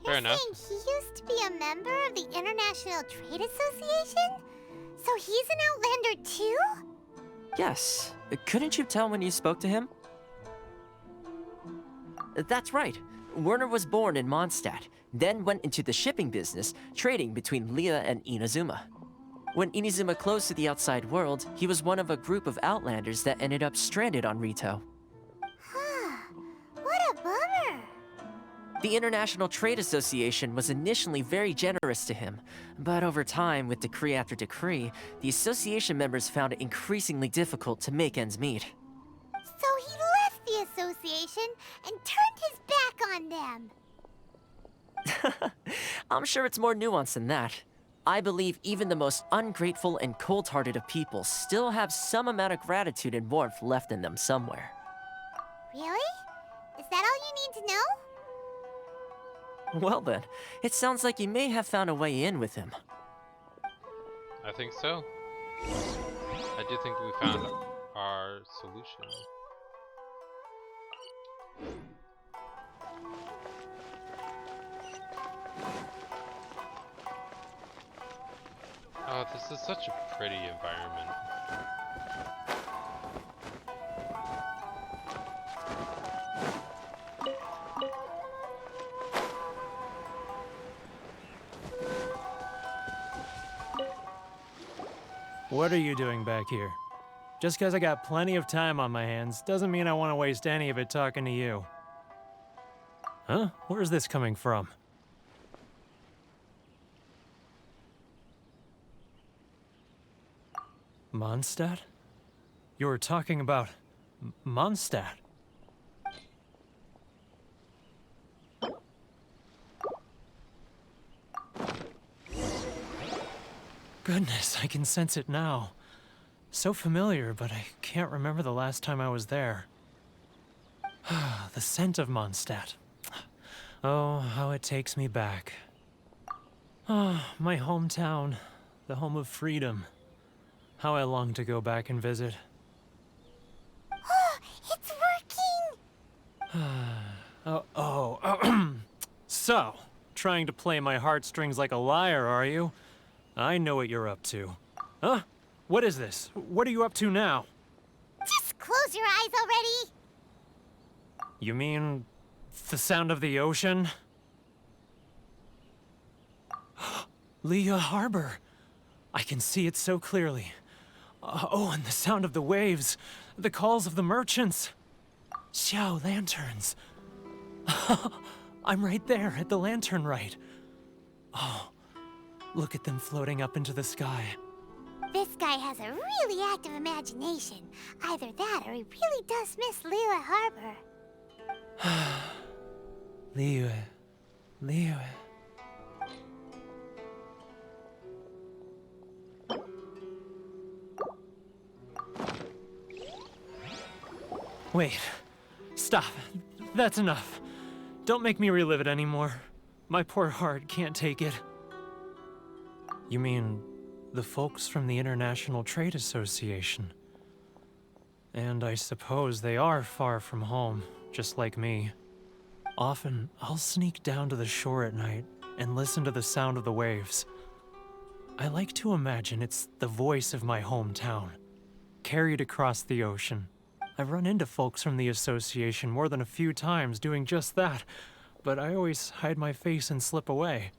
Fair enough. Saying he used to be a member of the International Trade Association? So he's an Outlander too? Yes. Couldn't you tell when you spoke to him? That's right. Werner was born in Mondstadt, then went into the shipping business, trading between Leah and Inazuma. When Inazuma closed to the outside world, he was one of a group of Outlanders that ended up stranded on Rito. What a bummer! The International Trade Association was initially very generous to him, but over time, with decree after decree, the association members found it increasingly difficult to make ends meet. So he left the association and turned his back on them. I'm sure it's more nuanced than that. I believe even the most ungrateful and cold-hearted of people still have some amount of gratitude and warmth left in them somewhere. Really? Is that all you need to know? Well then, it sounds like you may have found a way in with him. I think so. I do think we found our solution. Oh, this is such a pretty environment. What are you doing back here? Just because I got plenty of time on my hands doesn't mean I want to waste any of it talking to you. Huh? Where's this coming from? Mondstadt? You were talking about Mondstadt. Goodness, I can sense it now. So familiar, but I can't remember the last time I was there. The scent of Mondstadt. Oh, how it takes me back. Oh, my hometown, the home of freedom. How I long to go back and visit. It's working! So, trying to play my heartstrings like a liar, are you? I know what you're up to. Huh? What is this? What are you up to now? Just close your eyes already! You mean the sound of the ocean? Leah Harbor. I can see it so clearly. Oh, and the sound of the waves. The calls of the merchants. Xiao lanterns. I'm right there at the lantern right. Oh, look at them floating up into the sky. This guy has a really active imagination. Either that or he really does miss Liyue Harbor. Liyue. Wait. Stop. That's enough. Don't make me relive it anymore. My poor heart can't take it. You mean the folks from the International Trade Association? And I suppose they are far from home, just like me. Often, I'll sneak down to the shore at night and listen to the sound of the waves. I like to imagine it's the voice of my hometown, carried across the ocean. I've run into folks from the association more than a few times doing just that, but I always hide my face and slip away.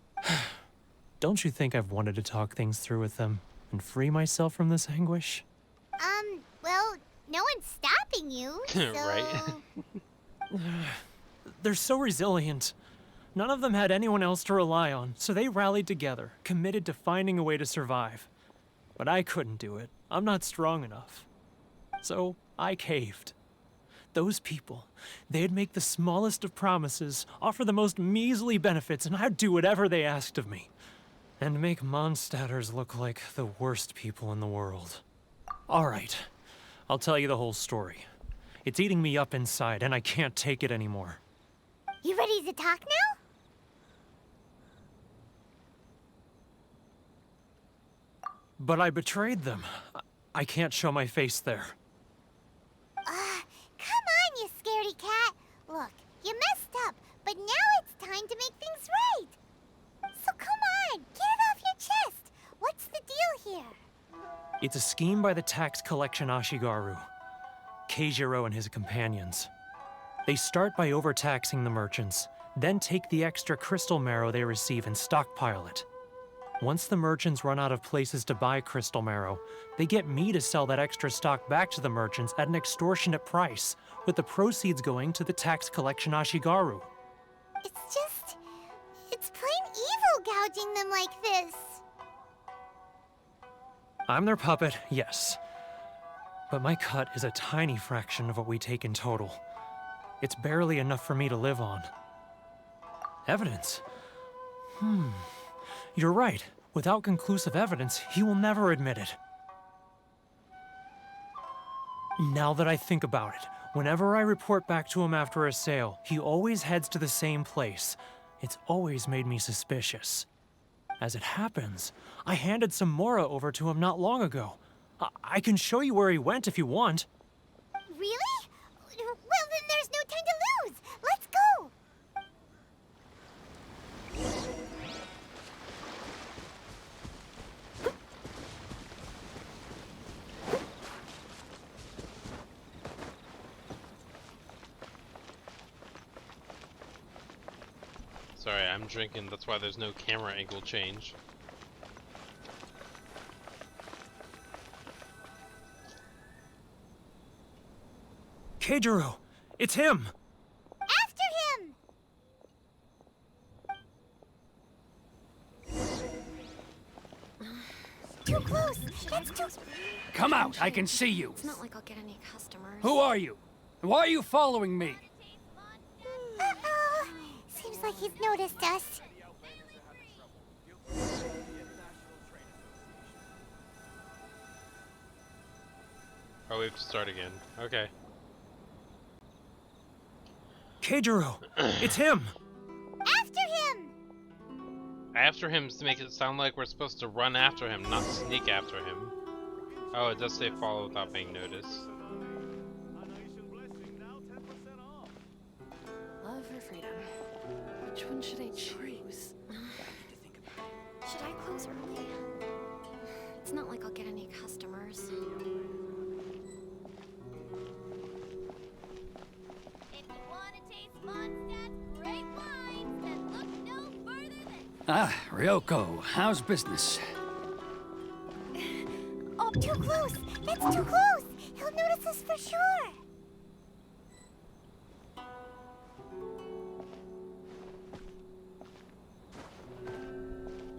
Don't you think I've wanted to talk things through with them and free myself from this anguish? Well, no one's stopping you, so... Right? They're so resilient. None of them had anyone else to rely on, so they rallied together, committed to finding a way to survive. But I couldn't do it. I'm not strong enough. So I caved. Those people, they'd make the smallest of promises, offer the most measly benefits, and I'd do whatever they asked of me. And make Mondstadters look like the worst people in the world. All right, I'll tell you the whole story. It's eating me up inside, and I can't take it anymore. You ready to talk now? But I betrayed them. I can't show my face there. Come on, you scaredy cat. Look, you messed up, but now it's time to make things right. So come on, get it off your chest. What's the deal here? It's a scheme by the tax collection Ashigaru, Keijiro and his companions. They start by overtaxing the merchants, then take the extra crystal marrow they receive and stockpile it. Once the merchants run out of places to buy crystal marrow, they get me to sell that extra stock back to the merchants at an extortionate price, with the proceeds going to the tax collection Ashigaru. It's plain evil gouging them like this. I'm their puppet, yes. But my cut is a tiny fraction of what we take in total. It's barely enough for me to live on. Evidence? You're right. Without conclusive evidence, he will never admit it. Now that I think about it, whenever I report back to him after a sale, he always heads to the same place. It's always made me suspicious. As it happens, I handed some Mora over to him not long ago. I can show you where he went if you want. Really? Well, then there's no time to lose. Let's go. Sorry, I'm drinking. That's why there's no camera angle change. Keijiro! It's him! After him! Too close! That's too... Come out! I can see you! It's not like I'll get any customers. Who are you? Why are you following me? Uh-oh. Seems like he's noticed us. Oh, we have to start again. Okay. Keijiro! It's him! After him! After him to make it sound like we're supposed to run after him, not sneak after him. Oh, it does say follow without being noticed. Love or freedom? Which one should I choose? Should I close early? It's not like I'll get any customers. If you want to taste Mondstadt's great wines, then look no further than... Ah, Ryoko, how's business? Oh, too close! That's too close! He'll notice us for sure!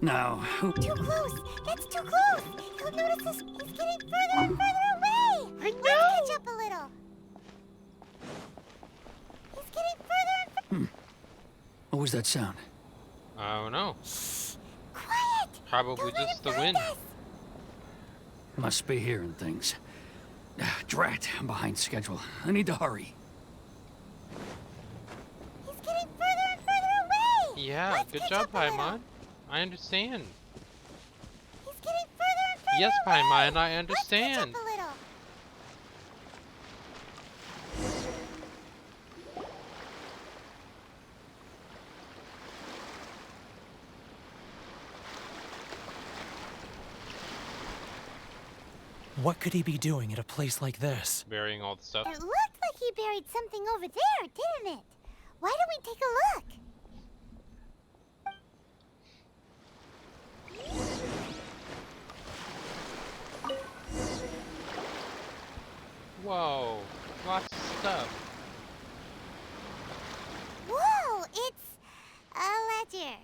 Now, who... Too close! That's too close! He'll notice us! He's getting further and further away! I know! Let's catch up a little! He's getting further and further... What was that sound? Oh no. Quiet! Probably just the wind. Must be hearing things. Drat, I'm behind schedule. I need to hurry. He's getting further and further away! Yeah, Let's good catch job, up a little. Paimon. I understand. He's getting further and further Yes, away! Paimon, I Let's understand. catch up a little. What could he be doing at a place like this? Burying all the stuff. It looked like he buried something over there, didn't it? Why don't we take a look? Whoa, lots of stuff. Whoa, it's a ledger.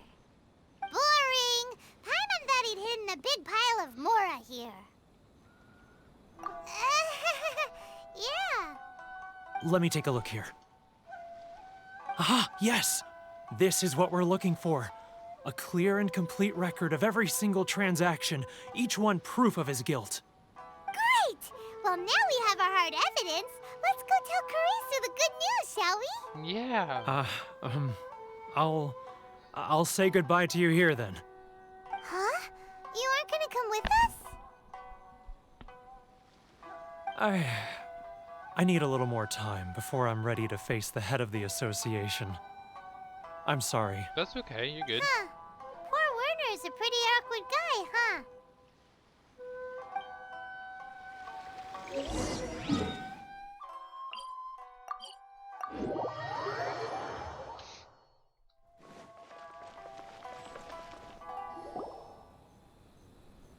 Boring! Paimon thought he'd hidden a big pile of Mora here. Yeah. Let me take a look here. Aha, yes! This is what we're looking for. A clear and complete record of every single transaction, each one proof of his guilt. Great! Well, now we have our hard evidence. Let's go tell Carissa the good news, shall we? Yeah. I'll say goodbye to you here then. Huh? You aren't gonna come with us? I need a little more time before I'm ready to face the head of the association. I'm sorry. That's okay, you're good. Huh. Poor Werner's a pretty awkward guy, huh?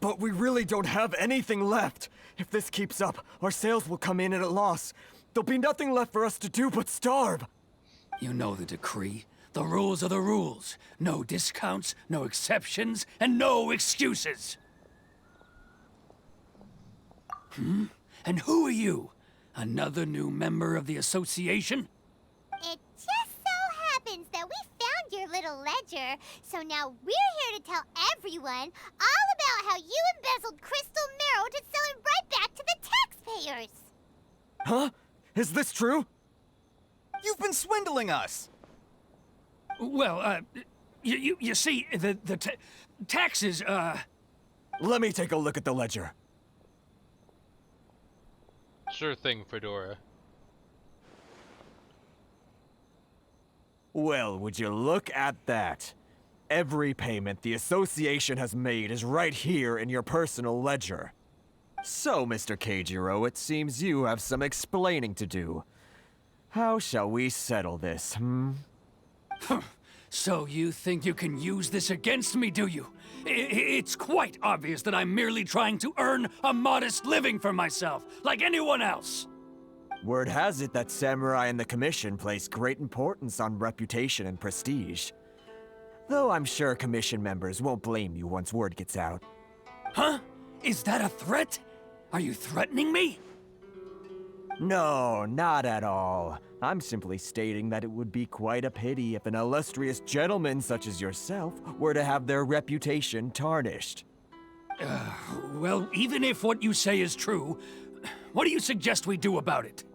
But we really don't have anything left. If this keeps up, our sales will come in at a loss. There'll be nothing left for us to do but starve. You know the decree. The rules are the rules. No discounts, no exceptions, and no excuses. And who are you? Another new member of the association? It just so happens that we found your little ledger, so now we're here to tell everyone all about how you embezzled crystal marrow to sell it right back to the taxpayers. Huh? Is this true? You've been swindling us! Well, you see, the taxes, Let me take a look at the ledger. Sure thing, Fedora. Well, would you look at that? Every payment the association has made is right here in your personal ledger. So, Mr. Keijiro, it seems you have some explaining to do. How shall we settle this, So you think you can use this against me, do you? It's quite obvious that I'm merely trying to earn a modest living for myself, like anyone else. Word has it that samurai and the commission place great importance on reputation and prestige. Though I'm sure commission members won't blame you once word gets out. Huh? Is that a threat? Are you threatening me? No, not at all. I'm simply stating that it would be quite a pity if an illustrious gentleman such as yourself were to have their reputation tarnished. Well, even if what you say is true, what do you suggest we do about it?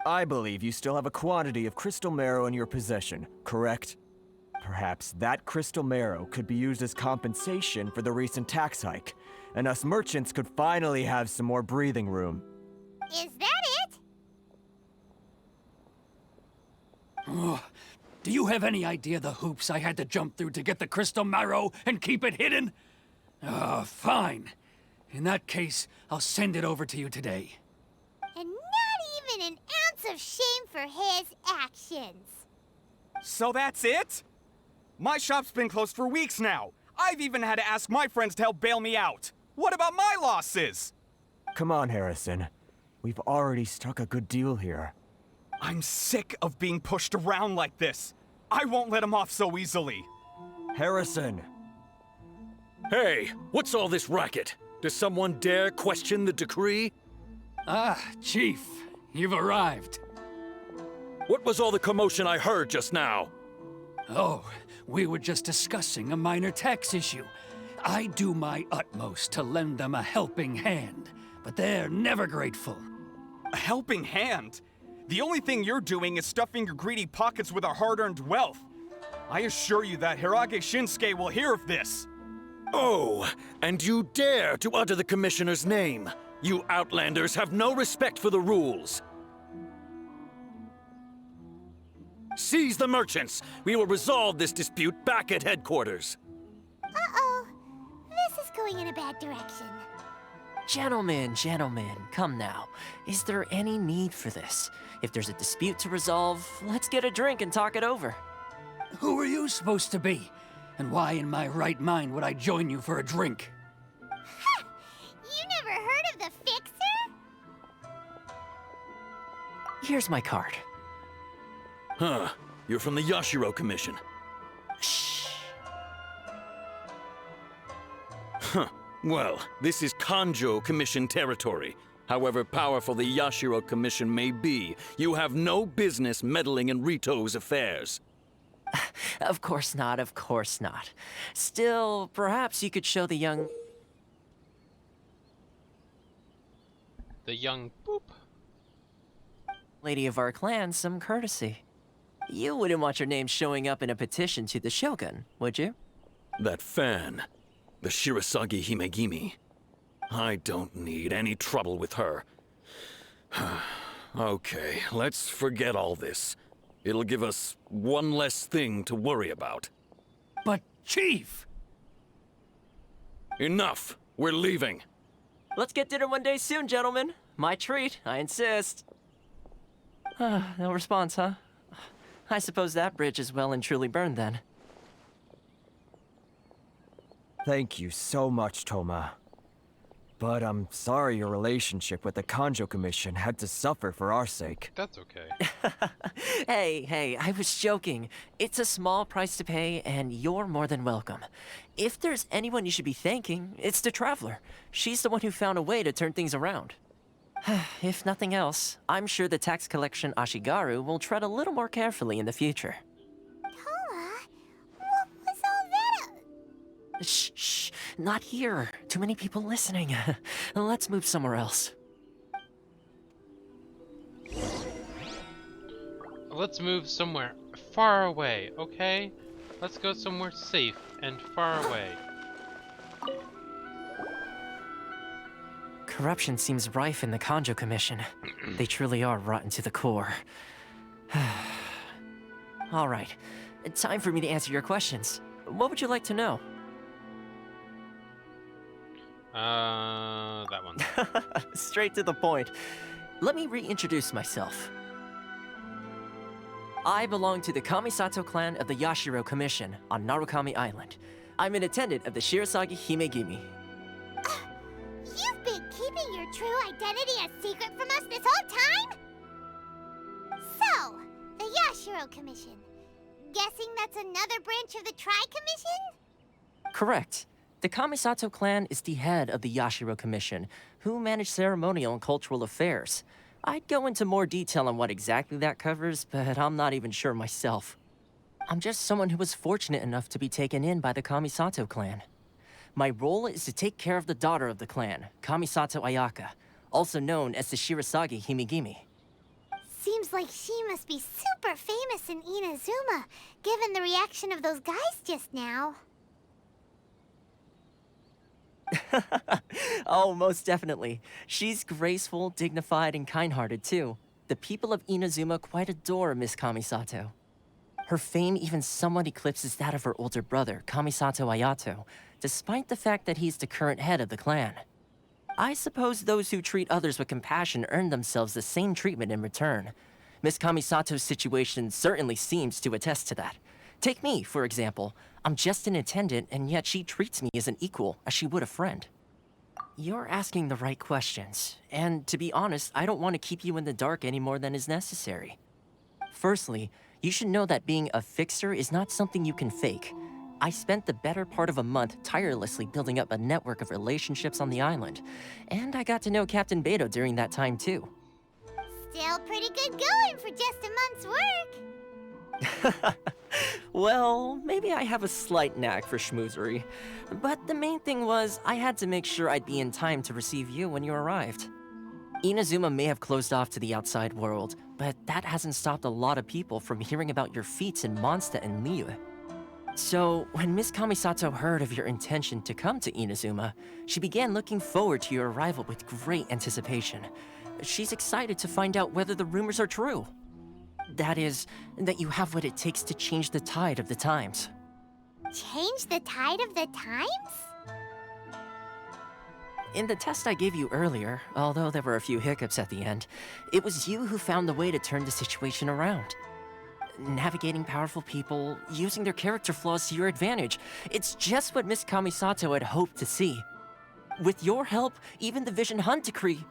I believe you still have a quantity of crystal marrow in your possession, correct? Perhaps that crystal marrow could be used as compensation for the recent tax hike, and us merchants could finally have some more breathing room. Is that it? Oh, do you have any idea the hoops I had to jump through to get the crystal marrow and keep it hidden? Fine. In that case, I'll send it over to you today. And not even an ounce of shame for his actions. So that's it? My shop's been closed for weeks now. I've even had to ask my friends to help bail me out. What about my losses? Come on, Harrison. We've already struck a good deal here. I'm sick of being pushed around like this. I won't let him off so easily. Harrison! Hey, what's all this racket? Does someone dare question the decree? Ah, Chief, you've arrived. What was all the commotion I heard just now? Oh, we were just discussing a minor tax issue. I do my utmost to lend them a helping hand, but they're never grateful. A helping hand? The only thing you're doing is stuffing your greedy pockets with our hard-earned wealth. I assure you that Hirage Shinsuke will hear of this. Oh, and you dare to utter the Commissioner's name. You Outlanders have no respect for the rules. Seize the merchants. We will resolve this dispute back at headquarters. Uh-oh. This is going in a bad direction. Gentlemen, come now. Is there any need for this? If there's a dispute to resolve, let's get a drink and talk it over. Who are you supposed to be? And why in my right mind would I join you for a drink? Ha! You never heard of the Fixer? Here's my card. Huh. You're from the Yashiro Commission. Shh. Huh. Well, this is Kanjo Commission territory. However powerful the Yashiro Commission may be, you have no business meddling in Rito's affairs. Of course not, of course not. Still, perhaps you could show the young... The young boop. lady of our clan some courtesy. You wouldn't want your name showing up in a petition to the Shogun, would you? That fan, the Shirasagi Himegimi. I don't need any trouble with her. Okay, let's forget all this. It'll give us one less thing to worry about. But, Chief! Enough! We're leaving. Let's get dinner one day soon, gentlemen. My treat, I insist. No response, huh? I suppose that bridge is well and truly burned then. Thank you so much, Toma. But I'm sorry your relationship with the Kanjo Commission had to suffer for our sake. That's okay. Hey, I was joking. It's a small price to pay, and you're more than welcome. If there's anyone you should be thanking, it's the Traveler. She's the one who found a way to turn things around. If nothing else, I'm sure the tax collection Ashigaru will tread a little more carefully in the future. Toma, what was all that? Shh, not here. Too many people listening. Let's move somewhere else. Let's move somewhere far away, okay? Let's go somewhere safe and far away. Corruption seems rife in the Kanjo Commission. They truly are rotten to the core. All right, time for me to answer your questions. What would you like to know? That one. Straight to the point. Let me reintroduce myself. I belong to the Kamisato clan of the Yashiro Commission on Narukami Island. I'm an attendant of the Shirasagi Himegimi. You've been keeping your true identity a secret from us this whole time? So, the Yashiro Commission. Guessing that's another branch of the Tri-Commission? Correct. The Kamisato clan is the head of the Yashiro Commission, who manage ceremonial and cultural affairs. I'd go into more detail on what exactly that covers, but I'm not even sure myself. I'm just someone who was fortunate enough to be taken in by the Kamisato clan. My role is to take care of the daughter of the clan, Kamisato Ayaka, also known as the Shirasagi Himegimi. Seems like she must be super famous in Inazuma, given the reaction of those guys just now. Oh, most definitely. She's graceful, dignified, and kind-hearted, too. The people of Inazuma quite adore Miss Kamisato. Her fame even somewhat eclipses that of her older brother, Kamisato Ayato, despite the fact that he's the current head of the clan. I suppose those who treat others with compassion earn themselves the same treatment in return. Miss Kamisato's situation certainly seems to attest to that. Take me, for example. I'm just an attendant, and yet she treats me as an equal, as she would a friend. You're asking the right questions, and to be honest, I don't want to keep you in the dark any more than is necessary. Firstly, you should know that being a fixer is not something you can fake. I spent the better part of a month tirelessly building up a network of relationships on the island, and I got to know Captain Beto during that time too. Still pretty good going for just a month's work. Well, maybe I have a slight knack for schmoozery, but the main thing was I had to make sure I'd be in time to receive you when you arrived. Inazuma may have closed off to the outside world, but that hasn't stopped a lot of people from hearing about your feats in Mondstadt and Liyue. So, when Miss Kamisato heard of your intention to come to Inazuma, she began looking forward to your arrival with great anticipation. She's excited to find out whether the rumors are true. That is, that you have what it takes to change the tide of the times. Change the tide of the times? In the test I gave you earlier, although there were a few hiccups at the end, it was you who found the way to turn the situation around. Navigating powerful people, using their character flaws to your advantage. It's just what Miss Kamisato had hoped to see. With your help, even the Vision Hunt decree...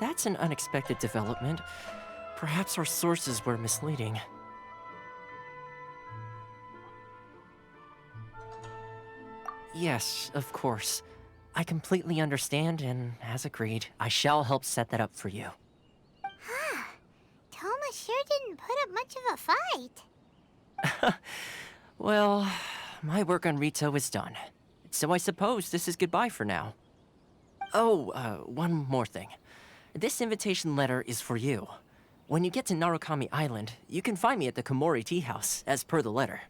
That's an unexpected development. Perhaps our sources were misleading. Yes, of course. I completely understand, and as agreed, I shall help set that up for you. Huh. Toma sure didn't put up much of a fight. Well, my work on Rito is done. So I suppose this is goodbye for now. Oh, one more thing. This invitation letter is for you. When you get to Narukami Island, you can find me at the Komori Tea House, as per the letter.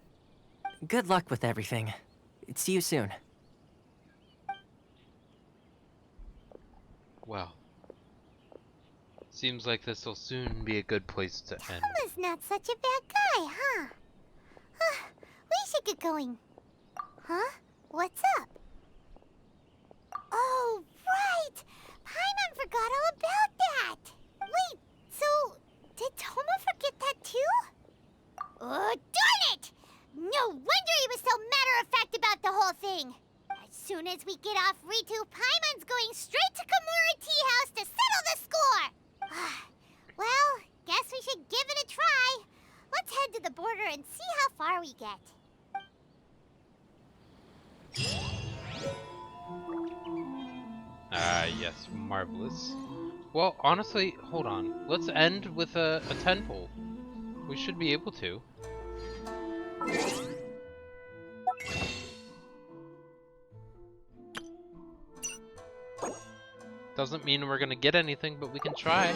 Good luck with everything. See you soon. Well, seems like this will soon be a good place to end. Toma's not such a bad guy, huh? We should get going. Huh? What's up? Oh, right! Paimon forgot all about that! Wait, so did Toma forget that too? Oh, darn it! No wonder he was so matter-of-fact about the whole thing! As soon as we get off Ritu, Paimon's going straight to Komori Tea House to settle the score! Well, guess we should give it a try. Let's head to the border and see how far we get. Yes, marvelous. Well, honestly, hold on. Let's end with a 10 pull. We should be able to. Doesn't mean we're gonna get anything, but we can try.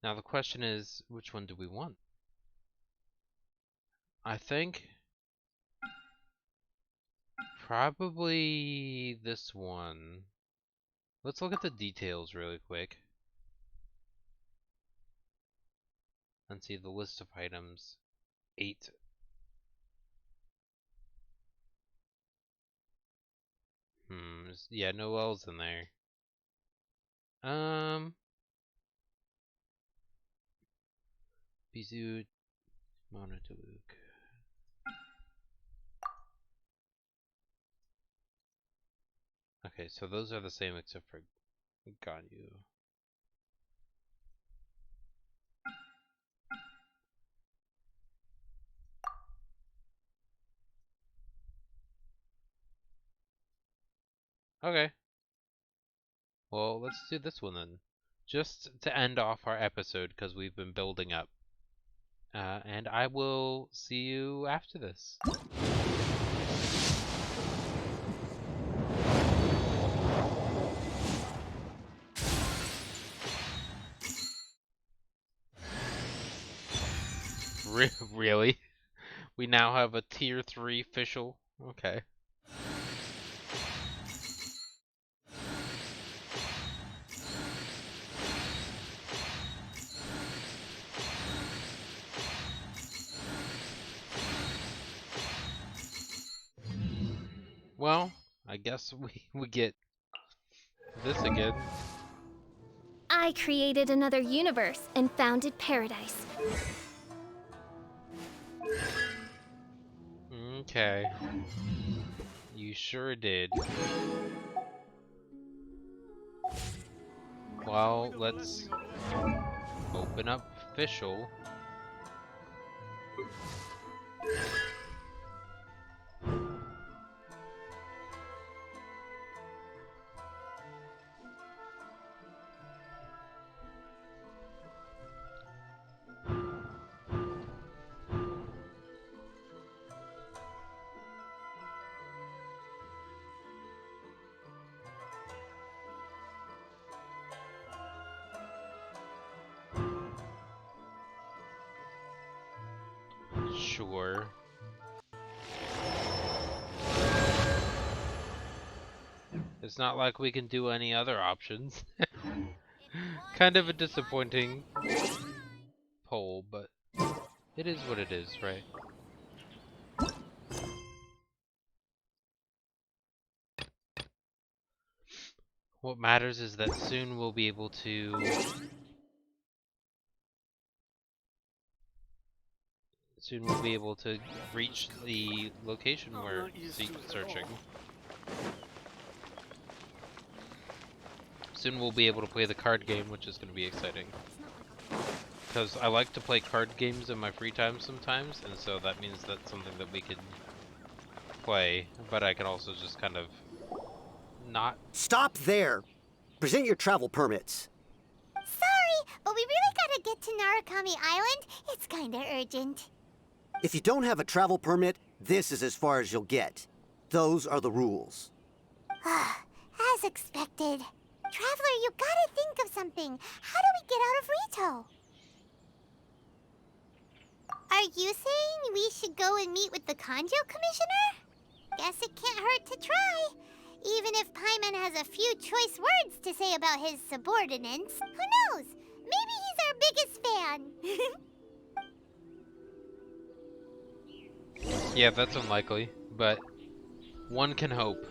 Now the question is, which one do we want? I think probably this one. Let's look at the details really quick and see the list of items. 8. Yeah, no L's in there. Bizu Monotuluk. Okay, so those are the same except for Ganyu. Okay. Well, let's do this one then. Just to end off our episode because we've been building up. And I will see you after this. Really? We now have a tier 3 official? Okay. Well, I guess we get this again. I created another universe and founded paradise. Okay. You sure did. Well, let's open up official. Sure. It's not like we can do any other options. Kind of a disappointing poll, but it is what it is, right? What matters is that soon we'll be able to reach the location we're searching. soon we'll be able to play the card game, which is going to be exciting. Because I like to play card games in my free time sometimes, and so that means that's something that we can play, but I can also just kind of not... Stop there! Present your travel permits. Sorry, but we really gotta get to Narukami Island. It's kinda urgent. If you don't have a travel permit, this is as far as you'll get. Those are the rules. As expected. Traveler, you gotta think of something. How do we get out of Rito? Are you saying we should go and meet with the Kanjo Commissioner? Guess it can't hurt to try. Even if Paimon has a few choice words to say about his subordinates, who knows? Maybe he's our biggest fan. Yeah, that's unlikely, but one can hope.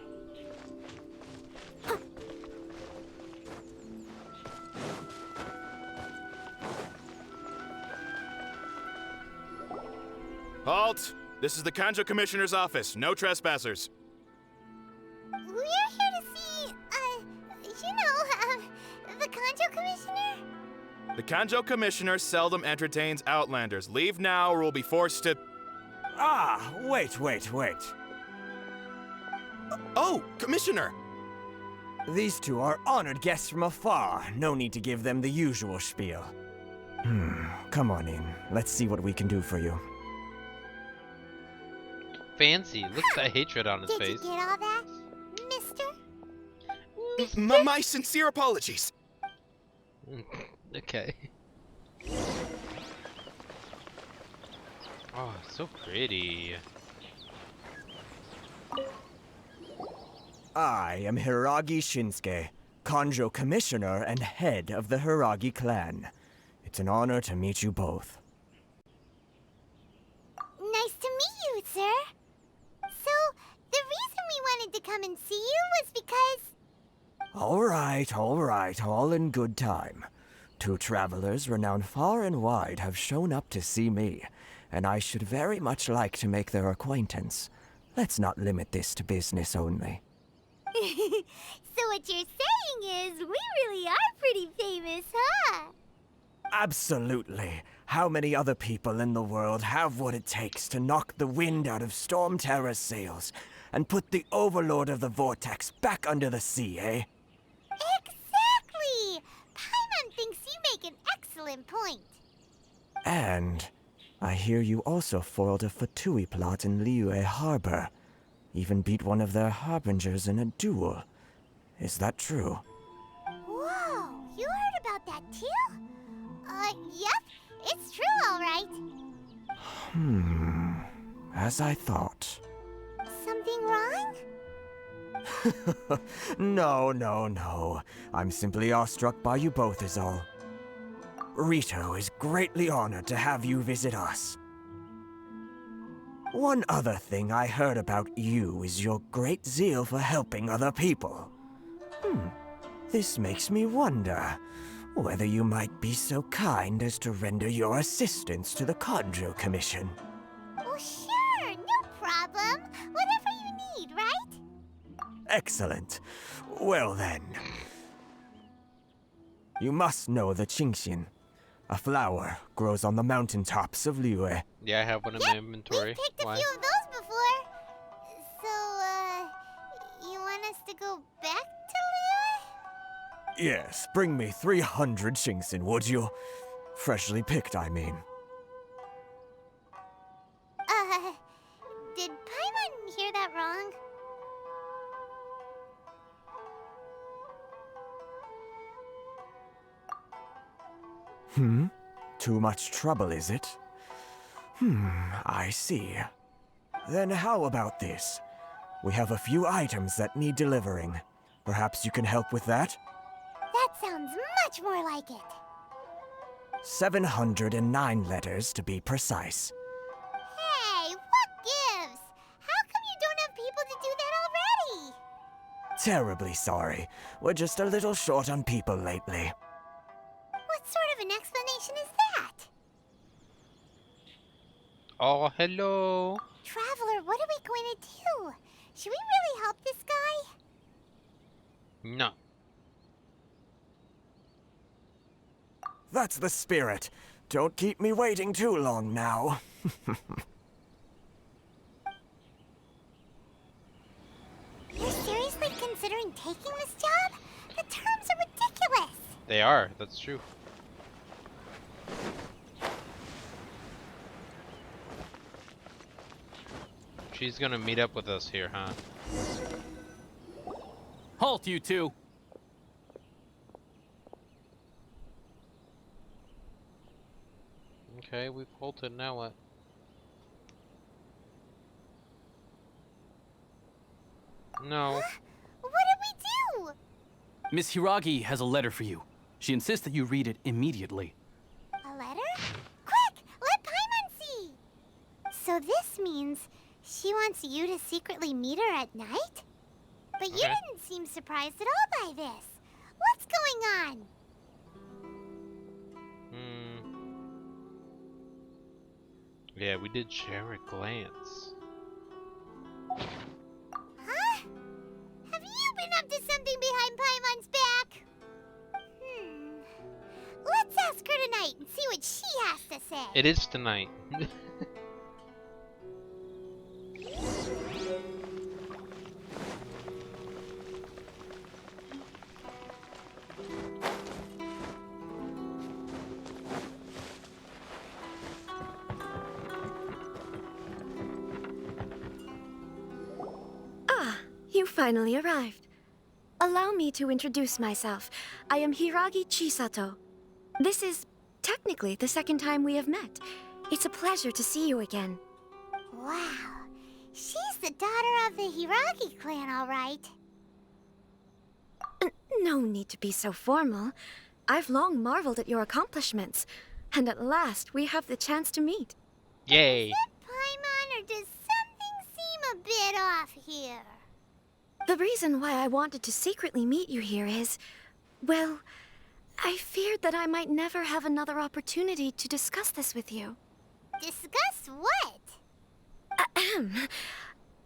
Halt! This is the Kanjo Commissioner's office. No trespassers. We're here to see, the Kanjo Commissioner? The Kanjo Commissioner seldom entertains Outlanders. Leave now or we'll be forced to... Ah, wait. Oh, Commissioner! These two are honored guests from afar. No need to give them the usual spiel. Come on in. Let's see what we can do for you. Fancy. Look at that hatred on his face. Did you get all that, mister? My sincere apologies. Okay. Oh, so pretty. I am Hiragi Shinsuke, Kanjo Commissioner and head of the Hiragi clan. It's an honor to meet you both. Nice to meet you, sir. So, the reason we wanted to come and see you was because... All right, all in good time. Two travelers renowned far and wide have shown up to see me, and I should very much like to make their acquaintance. Let's not limit this to business only. So what you're saying is, we really are pretty famous, huh? Absolutely. How many other people in the world have what it takes to knock the wind out of Storm Terror's sails and put the Overlord of the Vortex back under the sea, eh? Exactly! Paimon thinks you make an excellent point. And I hear you also foiled a Fatui plot in Liyue Harbor. Even beat one of their harbingers in a duel. Is that true? Whoa, you heard about that too? Yep, it's true, all right. As I thought. Something wrong? No. I'm simply awestruck by you both is all. Rito is greatly honored to have you visit us. One other thing I heard about you is your great zeal for helping other people. This makes me wonder whether you might be so kind as to render your assistance to the Kanjo Commission. Oh, sure, no problem. Whatever you need, right? Excellent. Well then. You must know the Qingshin. A flower grows on the mountaintops of Liyue. Yeah, I have one in my inventory. We picked Why? a few of those before. So, you want us to go back to Liyue? Yes, bring me 300 Qingshin, would you? Freshly picked, I mean. Did Paimon hear that wrong? Too much trouble, is it? I see. Then how about this? We have a few items that need delivering. Perhaps you can help with that? That sounds much more like it. 709 letters to be precise. Hey, what gives? How come you don't have people to do that already? Terribly sorry. We're just a little short on people lately. What sort of an explanation is that? Oh, hello. Traveler, what are we going to do? Should we really help this guy? No. That's the spirit. Don't keep me waiting too long now. You're seriously considering taking this job? The terms are ridiculous. They are, that's true. She's gonna meet up with us here, huh? Halt, you two! Okay, we've halted, now what? No. Huh? What did we do? Miss Hiragi has a letter for you. She insists that you read it immediately. A letter? Quick, let Paimon see. So this means she wants you to secretly meet her at night? But you didn't seem surprised at all by this. What's going on? Yeah, we did share a glance. Huh? Have you been up to something behind Paimon's back? Let's ask her tonight and see what she has to say. It is tonight. You finally arrived. Allow me to introduce myself. I am Hiragi Chisato. This is technically the second time we have met. It's a pleasure to see you again. Wow. She's the daughter of the Hiragi clan, all right. No need to be so formal. I've long marveled at your accomplishments. And at last, we have the chance to meet. Yay. Is it Paimon, or does something seem a bit off here? The reason why I wanted to secretly meet you here is, well, I feared that I might never have another opportunity to discuss this with you. Discuss what? Ahem.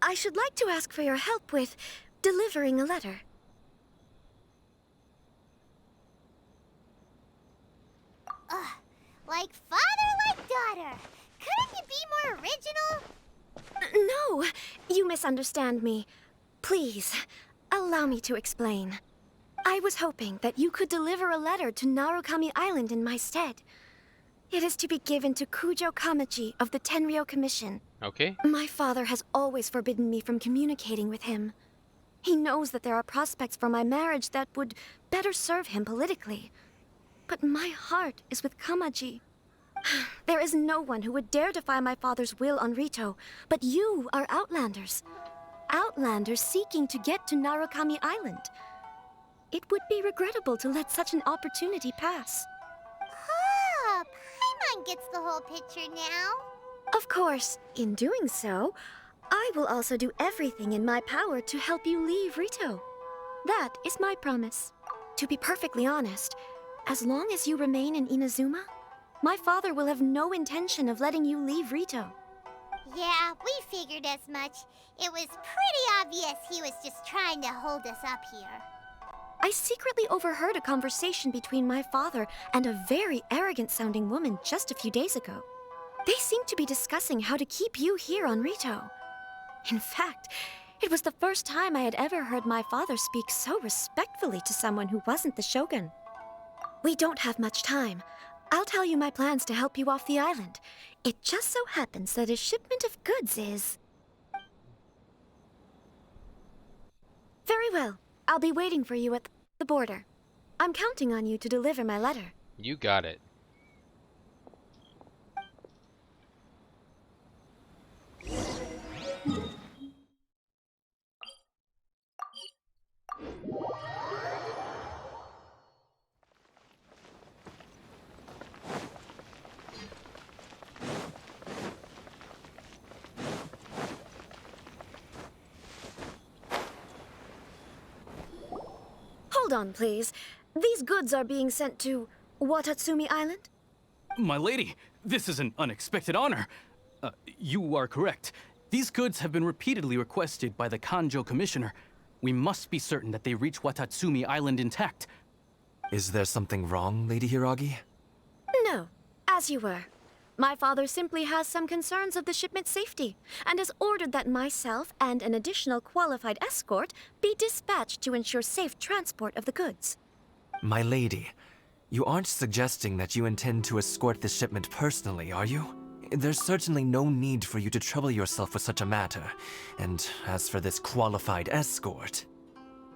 I should like to ask for your help with delivering a letter. Like father, like daughter. Couldn't you be more original? No, you misunderstand me. Please, allow me to explain. I was hoping that you could deliver a letter to Narukami Island in my stead. It is to be given to Kujo Kamachi of the Tenryou Commission. Okay. My father has always forbidden me from communicating with him. He knows that there are prospects for my marriage that would better serve him politically. But my heart is with Kamaji. There is no one who would dare defy my father's will on Rito, but you are Outlanders. Outlanders seeking to get to Narukami Island. It would be regrettable to let such an opportunity pass. Ah, Paimon gets the whole picture now. Of course, in doing so, I will also do everything in my power to help you leave Rito. That is my promise. To be perfectly honest, as long as you remain in Inazuma, my father will have no intention of letting you leave Rito. Yeah, we figured as much. It was pretty obvious he was just trying to hold us up here. I secretly overheard a conversation between my father and a very arrogant-sounding woman just a few days ago. They seemed to be discussing how to keep you here on Rito. In fact, it was the first time I had ever heard my father speak so respectfully to someone who wasn't the Shogun. We don't have much time. I'll tell you my plans to help you off the island. It just so happens that a shipment of goods is... Very well. I'll be waiting for you at the border. I'm counting on you to deliver my letter. You got it. Hold on, please. These goods are being sent to Watatsumi Island? My lady, this is an unexpected honor. You are correct. These goods have been repeatedly requested by the Kanjo Commissioner. We must be certain that they reach Watatsumi Island intact. Is there something wrong, Lady Hiragi? As you were. My father simply has some concerns of the shipment's safety, and has ordered that myself and an additional qualified escort be dispatched to ensure safe transport of the goods. My lady, you aren't suggesting that you intend to escort the shipment personally, are you? There's certainly no need for you to trouble yourself with such a matter. And as for this qualified escort...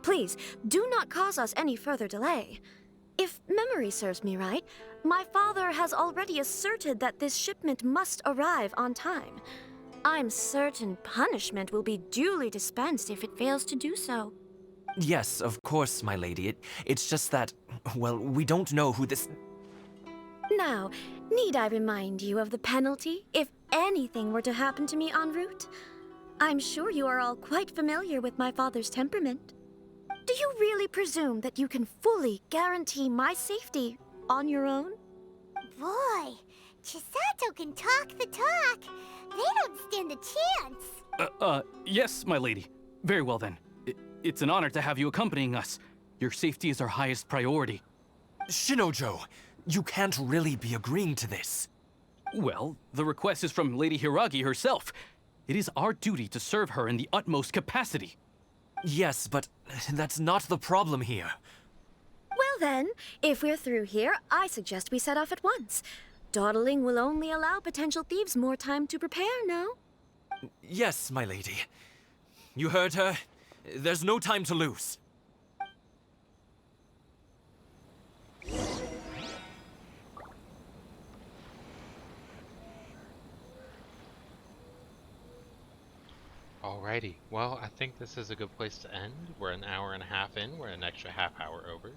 Please, do not cause us any further delay. If memory serves me right, my father has already asserted that this shipment must arrive on time. I'm certain punishment will be duly dispensed if it fails to do so. Yes, of course, my lady. It's just that, well, we don't know who this... Now, need I remind you of the penalty if anything were to happen to me en route? I'm sure you are all quite familiar with my father's temperament. Do you really presume that you can fully guarantee my safety on your own? Boy, Chisato can talk the talk. They don't stand a chance. Yes, my lady. Very well then. It's an honor to have you accompanying us. Your safety is our highest priority. Shinojo, you can't really be agreeing to this. Well, the request is from Lady Hiragi herself. It is our duty to serve her in the utmost capacity. Yes, but that's not the problem here. Well then, if we're through here, I suggest we set off at once. Dawdling will only allow potential thieves more time to prepare, no? Yes, my lady. You heard her. There's no time to lose. Alrighty, well, I think this is a good place to end. We're an hour and a half in, we're an extra half hour over.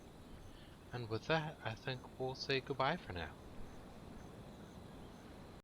And with that, I think we'll say goodbye for now.